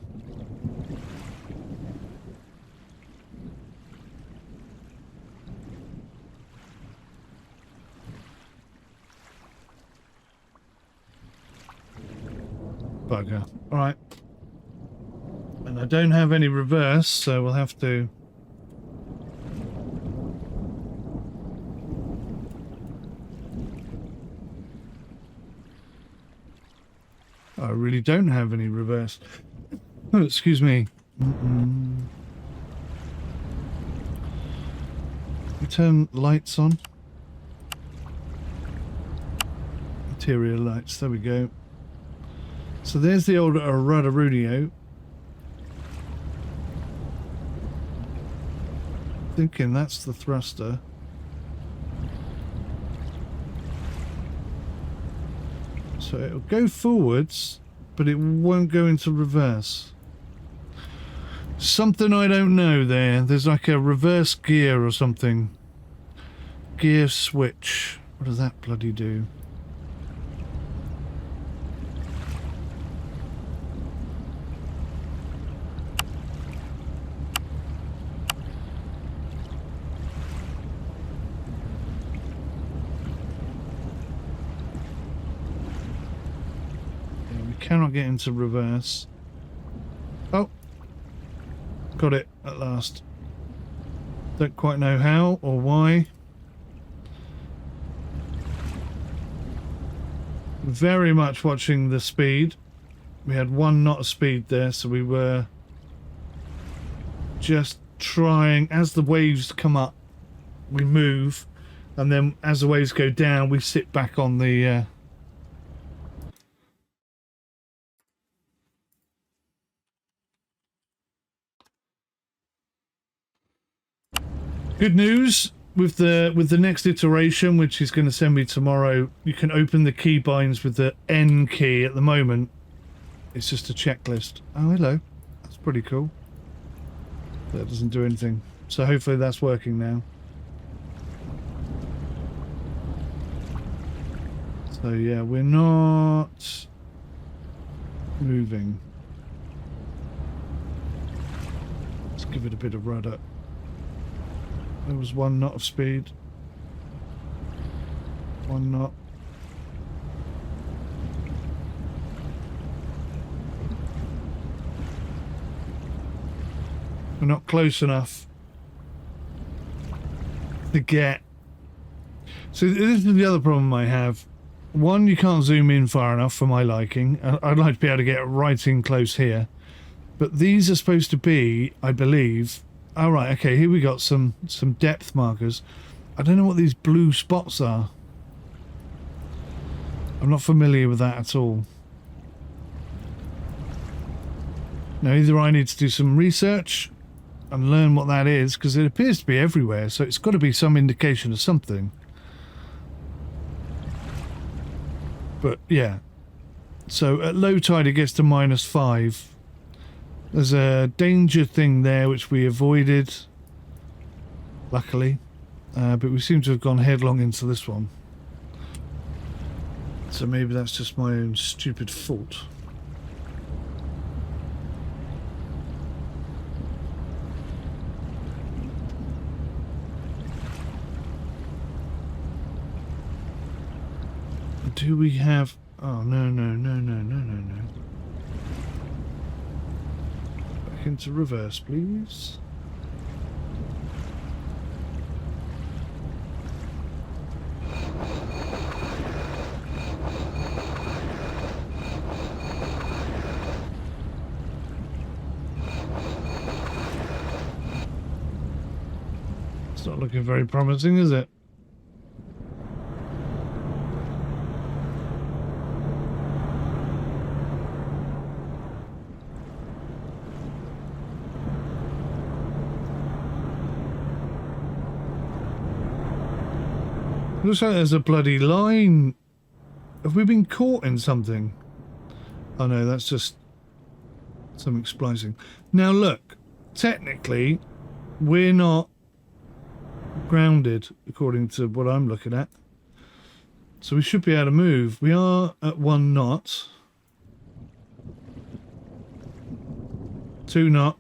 Bugger. All right. And I don't have any reverse, so we'll have to... I really don't have any reverse. Oh, excuse me. We turn lights on. Interior lights, there we go. So there's the old Rudder-Rudio. Thinking that's the thruster. So it'll go forwards, but it won't go into reverse. Something I don't know there. There's like a reverse gear or something. Gear switch. What does that bloody do? Cannot get into reverse. Oh, got it at last. Don't quite know how or why. Very much watching the speed. We had 1 knot of speed there, so we were just trying. As the waves come up, we move, and then as the waves go down, we sit back on the good news with the next iteration, which is going to send me tomorrow. You can open the keybinds with the N key. At the moment, it's just a checklist. Oh, hello. That's pretty cool. That doesn't do anything. So hopefully that's working now. So yeah, we're not moving. Let's give it a bit of rudder. There was 1 knot of speed. 1 knot. We're not close enough to get... So this is the other problem I have. One, you can't zoom in far enough for my liking. I'd like to be able to get right in close here. But these are supposed to be, I believe... Oh, right, okay, here we got some depth markers. I don't know what these blue spots are. I'm not familiar with that at all. Now, either I need to do some research and learn what that is, because it appears to be everywhere, so it's got to be some indication of something. But, yeah. So, at low tide it gets to -5. There's a danger thing there which we avoided, luckily, but we seem to have gone headlong into this one. So maybe that's just my own stupid fault. Do we have... Oh, no, no, no, no, no, no, no. Back into reverse, please. It's not looking very promising, is it? Looks like there's a bloody line. Have we been caught in something? Oh no, that's just something splicing. Now look, technically, we're not grounded according to what I'm looking at. So we should be able to move. We are at 1 knot. 2 knot.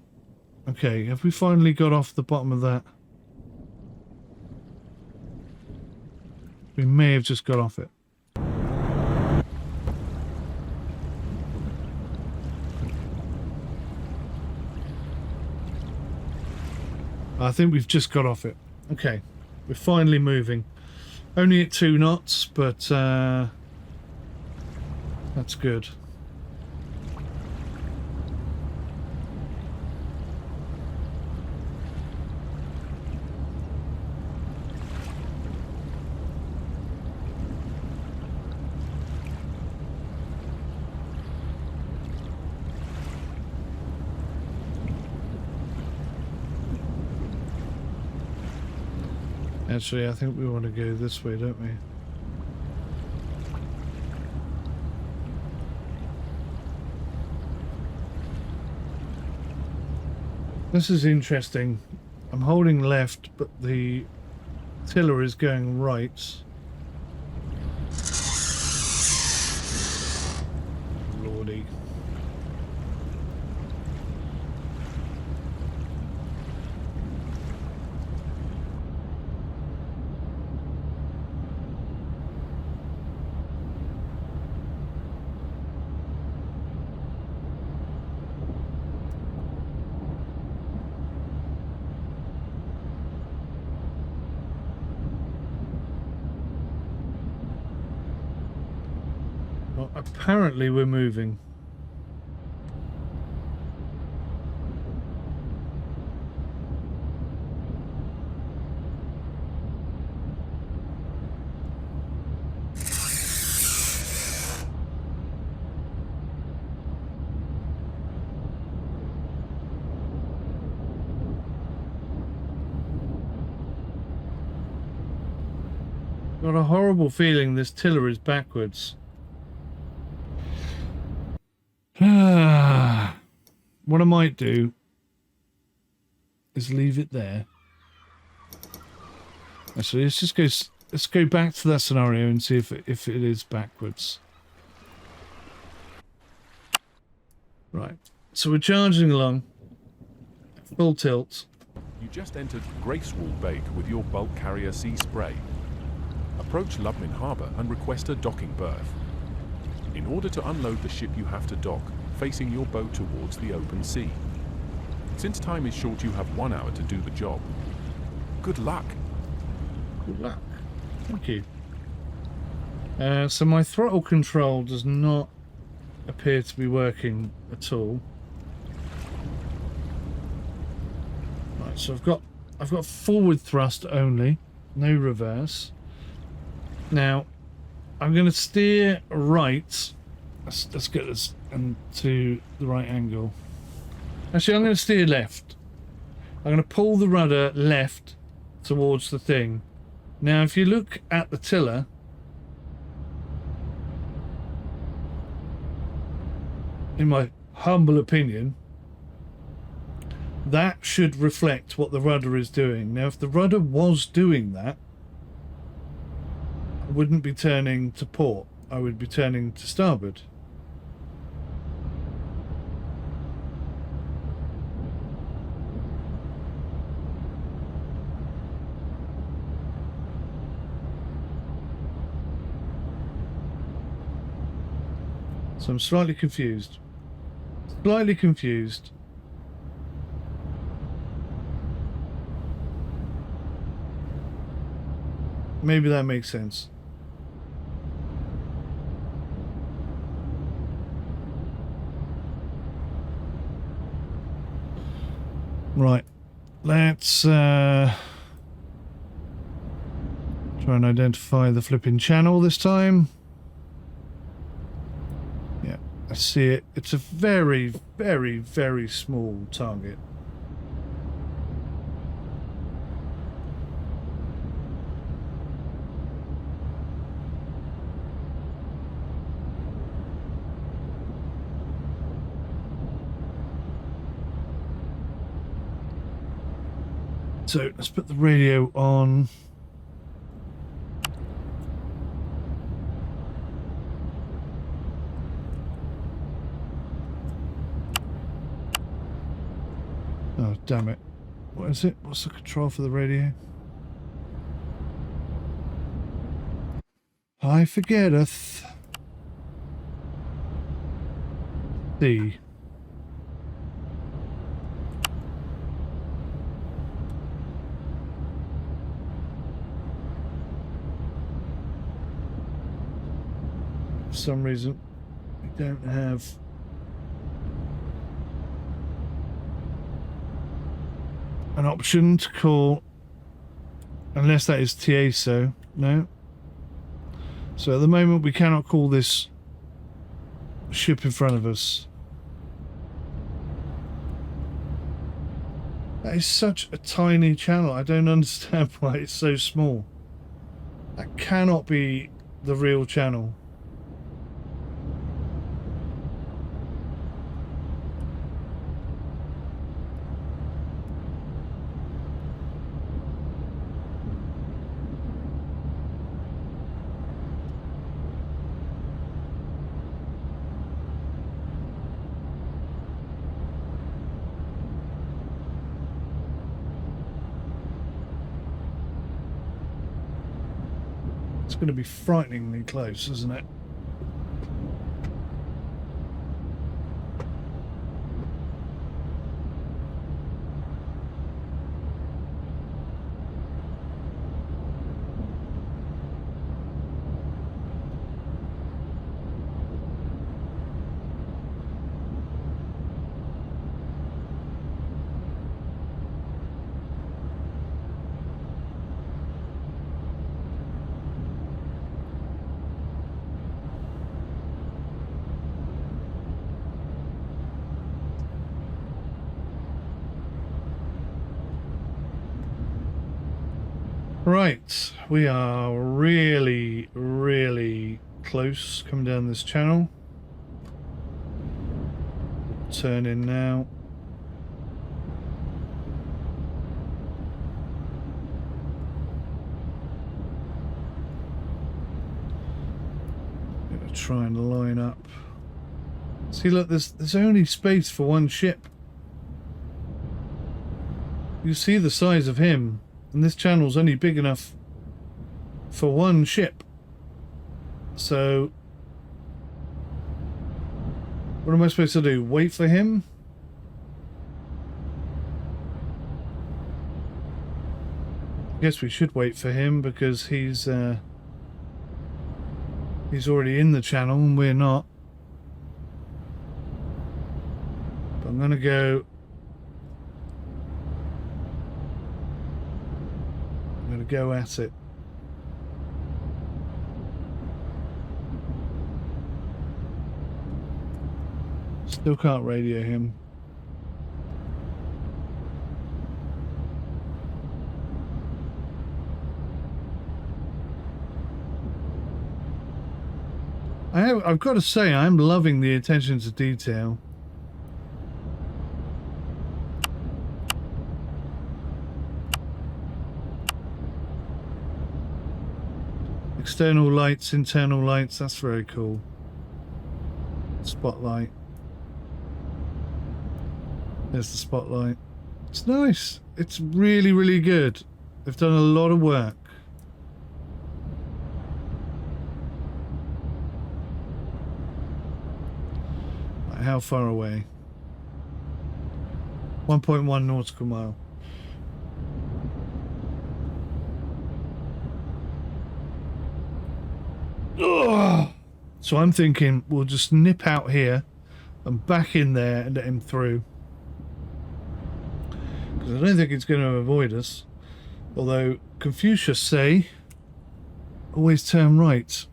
Okay, have we finally got off the bottom of that? We may have just got off it. I think we've just got off it. Okay, we're finally moving. Only at 2 knots, but that's good. Actually, I think we want to go this way, don't we? This is interesting. I'm holding left, but the tiller is going right. Lordy. Well, apparently we're moving. Got a horrible feeling this tiller is backwards. What I might do is leave it there. Actually, let's go back to that scenario and see if it is backwards. Right. So we're charging along. Full tilt. You just entered Gracewall Bake with your bulk carrier Sea Spray. Approach Lubmin Harbour and request a docking berth. In order to unload the ship, you have to dock, facing your boat towards the open sea. Since time is short, you have 1 hour to do the job. Good luck. Good luck. Thank you. So my throttle control does not appear to be working at all. Right, so I've got forward thrust only, no reverse. Now I'm going to steer right. Let's get this into the right angle. Actually, I'm going to steer left. I'm going to pull the rudder left towards the thing. Now, if you look at the tiller, in my humble opinion, that should reflect what the rudder is doing. Now, if the rudder was doing that, I wouldn't be turning to port. I would be turning to starboard. So I'm slightly confused. Slightly confused. Maybe that makes sense. Right. Let's try and identify the flipping channel this time. Yeah, I see it. It's a very, very, very small target. So let's put the radio on. Oh, damn it. What is it? What's the control for the radio? I forgetteth. C. For some reason, we don't have an option to call, unless that is Tieso. No. So at the moment we cannot call this ship in front of us. That is such a tiny channel. I don't understand why it's so small. That cannot be the real channel. It's going to be frighteningly close, isn't it? Right, we are really, really close coming down this channel. Turn in now. Gonna try and line up. See, look, there's only space for one ship. You see the size of him. And this channel's only big enough for one ship. So what am I supposed to do? Wait for him? I guess we should wait for him because he's already in the channel and we're not. But I'm gonna go. Go at it. Still can't radio him. I've got to say, I'm loving the attention to detail. External lights, internal lights, that's very cool. Spotlight. There's the spotlight. It's nice. It's really, really good. They've done a lot of work. Right, how far away? 1.1 nautical mile. Ugh. So I'm thinking we'll just nip out here and back in there and let him through. Because I don't think it's going to avoid us. Although Confucius say, always turn right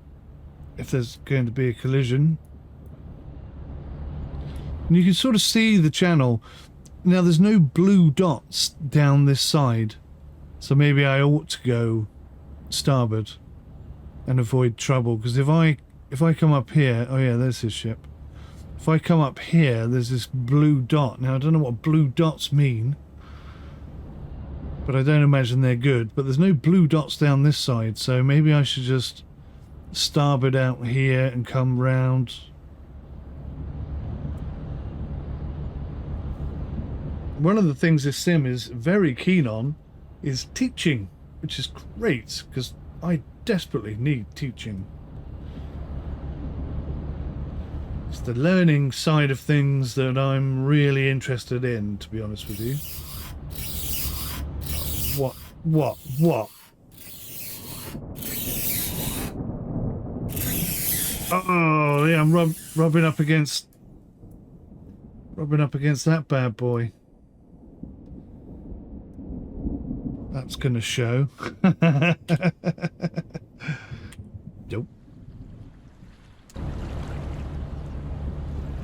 if there's going to be a collision. And you can sort of see the channel. Now there's no blue dots down this side. So maybe I ought to go starboard and avoid trouble. Because if I come up here, oh yeah, there's his ship. If I come up here, there's this blue dot. Now I don't know what blue dots mean, but I don't imagine they're good. But there's no blue dots down this side, so maybe I should just starboard out here and come round. One of the things this sim is very keen on is teaching, which is great because I desperately need teaching. It's the learning side of things that I'm really interested in, to be honest with you. What? Oh, yeah, I'm rubbing up against that bad boy. That's gonna show. Nope.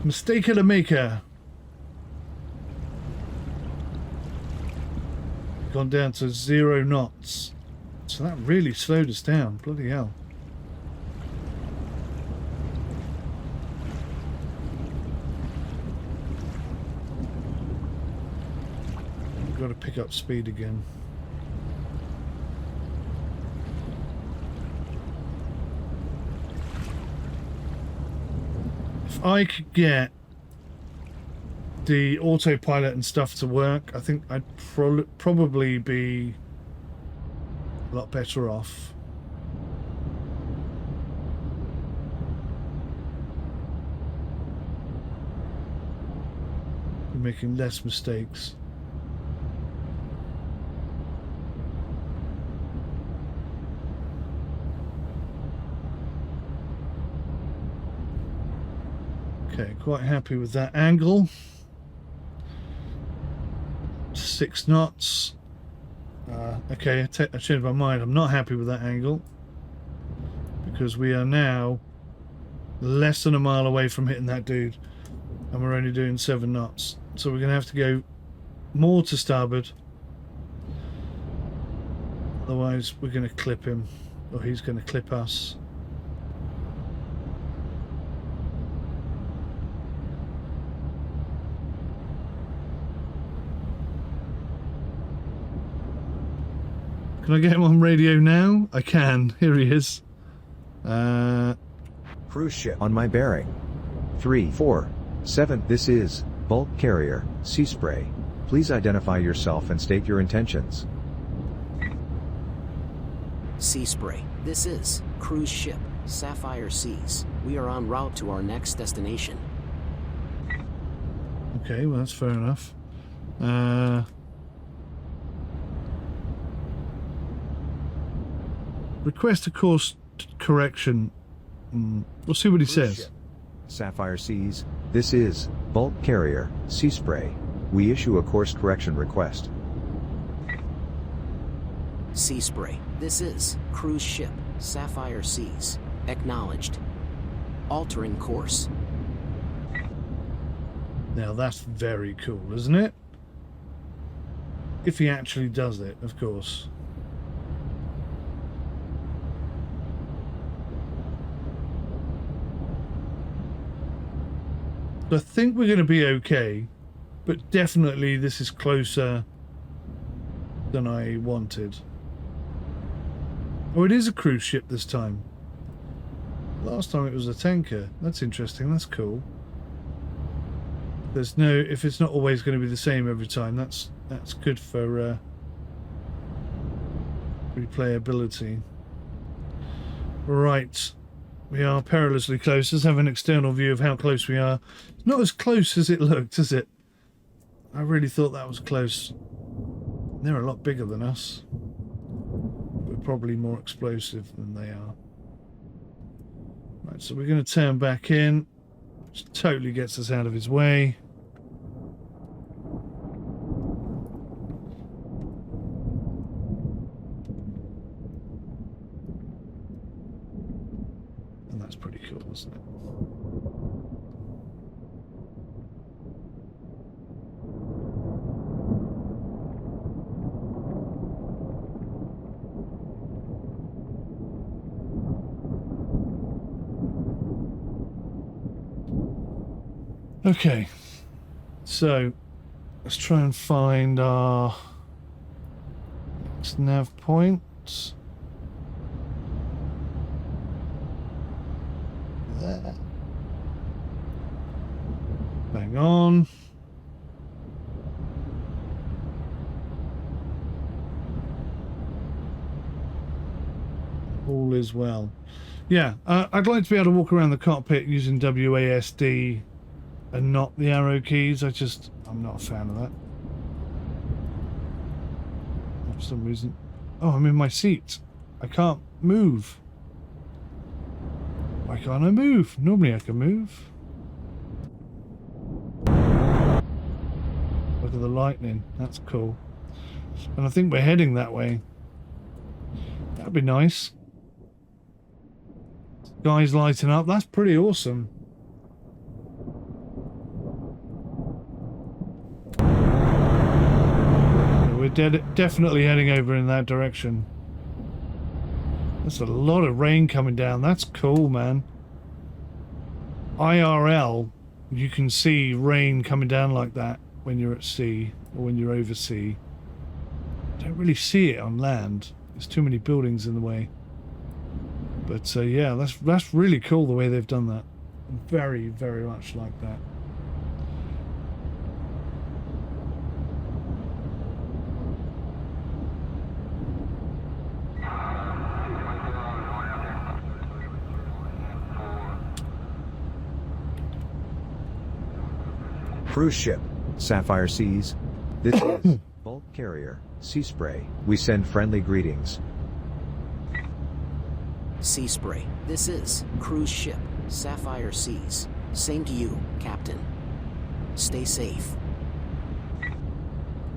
Mistake of the maker. Gone down to 0 knots. So that really slowed us down. Bloody hell. We've got to pick up speed again. If I could get the autopilot and stuff to work, I think I'd probably be a lot better off. We're making less mistakes. Okay, quite happy with that angle. 6 knots. Okay, I changed my mind. I'm not happy with that angle because we are now less than a mile away from hitting that dude and we're only doing 7 knots. So we're going to have to go more to starboard. Otherwise we're going to clip him, or he's going to clip us. Can I get him on radio now? I can. Here he is. Cruise ship on my bearing. 347. This is bulk carrier Sea Spray. Please identify yourself and state your intentions. Sea Spray. This is cruise ship Sapphire Seas. We are en route to our next destination. Okay, well that's fair enough. Request a course correction. We'll see what he says. Sapphire Seas. This is bulk carrier Sea Spray. We issue a course correction request. Sea Spray. This is cruise ship Sapphire Seas. Acknowledged. Altering course. Now that's very cool, isn't it? If he actually does it, of course. I think we're going to be okay, but definitely this is closer than I wanted. Oh, it is a cruise ship this time. Last time it was a tanker. That's interesting. That's cool. There's no, if it's not always going to be the same every time, that's good for replayability. Right. We are perilously close. Let's have an external view of how close we are. It's not as close as it looked, is it? I really thought that was close. They're a lot bigger than us. We're probably more explosive than they are. Right, so we're going to turn back in, which totally gets us out of his way. And that's pretty cool, isn't it? Okay, so let's try and find our next nav point. There. Bang on. All is well. Yeah, I'd like to be able to walk around the cockpit using WASD and not the arrow keys. I'm not a fan of that. For some reason. Oh, I'm in my seat. I can't move. Why can't I move? Normally I can move. Look at the lightning. That's cool. And I think we're heading that way. That'd be nice. Sky's lighting up. That's pretty awesome. We're definitely heading over in that direction. There's a lot of rain coming down. That's cool, man. IRL, you can see rain coming down like that when you're at sea or when you're over sea. Don't really see it on land. There's too many buildings in the way. But yeah, that's really cool the way they've done that. Very, very much like that. Cruise ship, Sapphire Seas. This is bulk carrier, Sea Spray. We send friendly greetings. Sea Spray. This is cruise ship, Sapphire Seas. Same to you, Captain. Stay safe.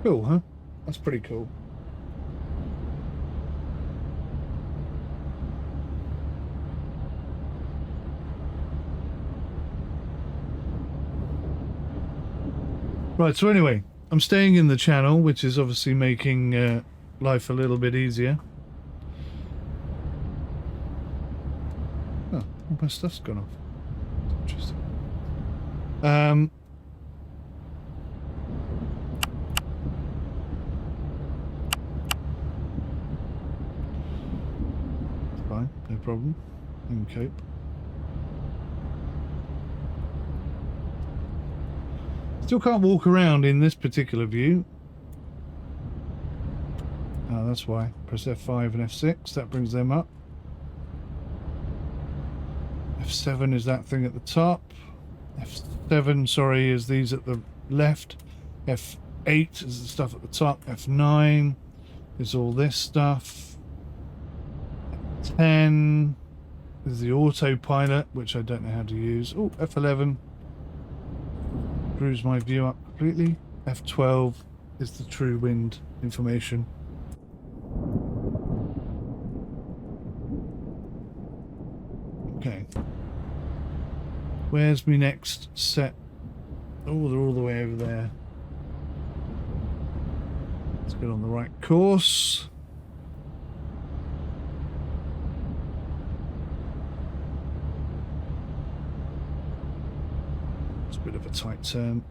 Cool, huh? That's pretty cool. Right, so anyway, I'm staying in the channel, which is obviously making life a little bit easier. Oh, all my stuff's gone off. Interesting. Fine, no problem. I can cope. Still can't walk around in this particular view. Oh, that's why. Press F5 and F6. That brings them up. F7 is that thing at the top. F7, sorry, is these at the left. F8 is the stuff at the top. F9 is all this stuff. F10 is the autopilot, which I don't know how to use. Oh, F11. Screws my view up completely. F12 is the true wind information. Okay. Where's my next set? Oh, they're all the way over there. Let's get on the right course. Bit of a tight turn,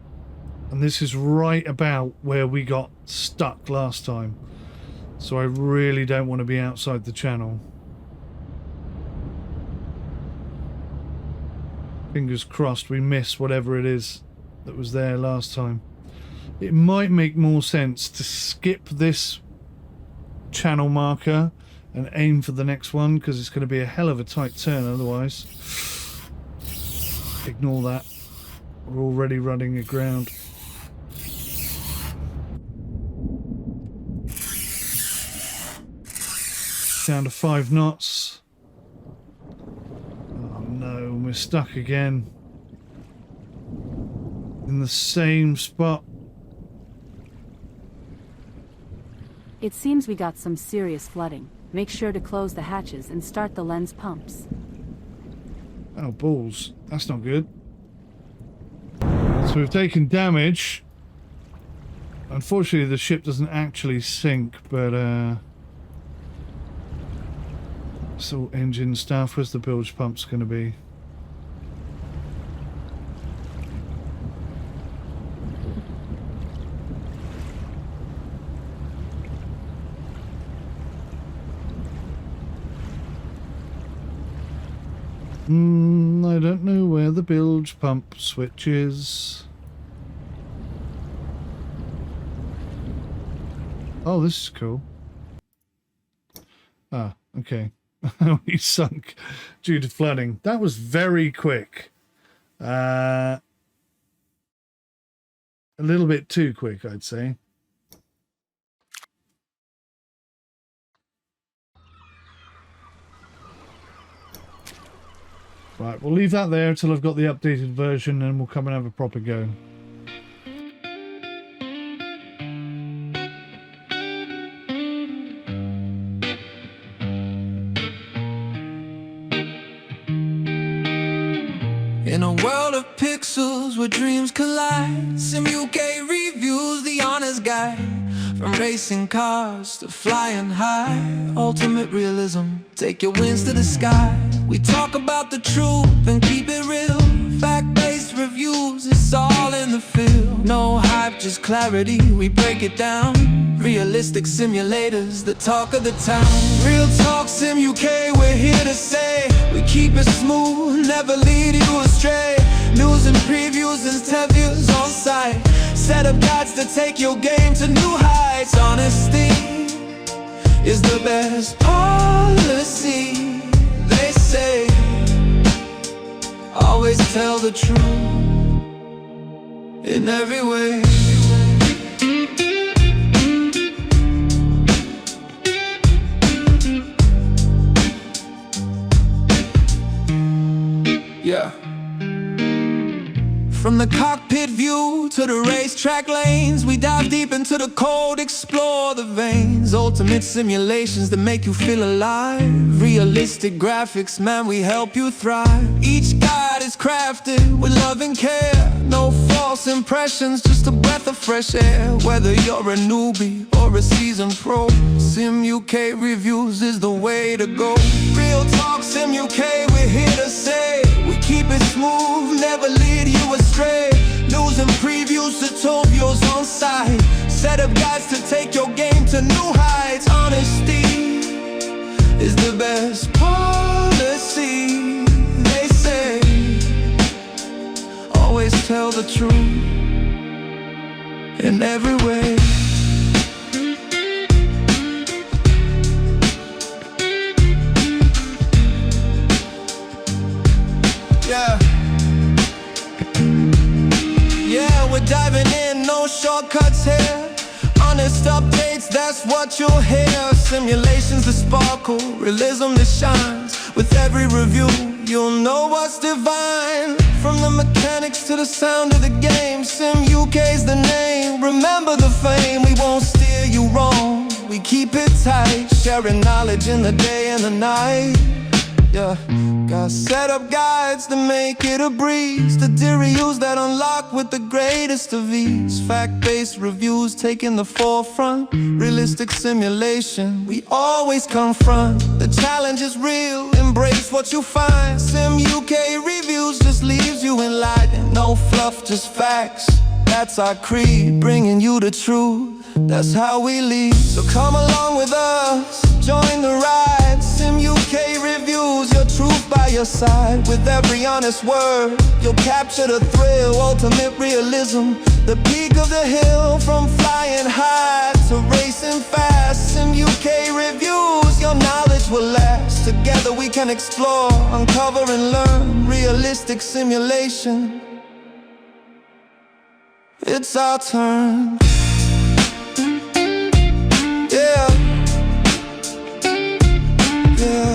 and this is right about where we got stuck last time, so I really don't want to be outside the channel. Fingers crossed we miss whatever it is that was there last time. It might make more sense to skip this channel marker and aim for the next one, because it's going to be a hell of a tight turn otherwise. Ignore that. We're already running aground. Down to 5 knots. Oh no, we're stuck again. In the same spot. It seems we got some serious flooding. Make sure to close the hatches and start the lens pumps. Oh, balls. That's not good. So we've taken damage. Unfortunately, the ship doesn't actually sink, but it's all engine stuff. Where's the bilge pumps going to be? I don't know where the bilge pump switch is. Oh, this is cool. Ah, okay. We sunk due to flooding. That was very quick. A little bit too quick, I'd say. Right, we'll leave that there until I've got the updated version, and we'll come and have a proper go. In a world of pixels where dreams collide, Sim UK reviews the honest guide. From racing cars to flying high, ultimate realism, take your wings to the sky. We talk about the truth and keep it real. Fact-based reviews, it's all in the field. No hype, just clarity, we break it down. Realistic simulators, the talk of the town. Real talk, Sim UK, we're here to say we keep it smooth, never lead you astray. News and previews and interviews on site. Set up guides to take your game to new heights. Honesty is the best policy, they say. Always tell the truth in every way. Yeah. From the cockpit view to the racetrack lanes, we dive deep into the code, explore the veins. Ultimate simulations that make you feel alive. Realistic graphics, man, we help you thrive. Each guide is crafted with love and care. No false impressions, just a breath of fresh air. Whether you're a newbie or a seasoned pro, Sim UK reviews is the way to go. Real talk, Sim UK, we're here to say we keep it smooth, never lead you astray. News and previews, tutorials on site. Set up guides to take your game to new heights. Honesty is the best policy, they say. Always tell the truth in every way. Yeah, we're diving in, no shortcuts here. Honest updates, that's what you'll hear. Simulations that sparkle, realism that shines. With every review, you'll know what's divine. From the mechanics to the sound of the game, Sim UK's the name. Remember the fame, we won't steer you wrong. We keep it tight, sharing knowledge in the day and the night. Yeah, got set up guides to make it a breeze. The reviews that unlock with the greatest of ease. Fact-based reviews taking the forefront. Realistic simulation, we always confront. The challenge is real, embrace what you find. Sim UK reviews just leaves you enlightened. No fluff, just facts, that's our creed. Bringing you the truth, that's how we lead. So come along with us, join the ride. Sim UK reviews, your truth by your side. With every honest word, you'll capture the thrill. Ultimate realism, the peak of the hill. From flying high to racing fast, Sim UK reviews, your knowledge will last. Together we can explore, uncover and learn. Realistic simulation. It's our turn. Yeah. Yeah.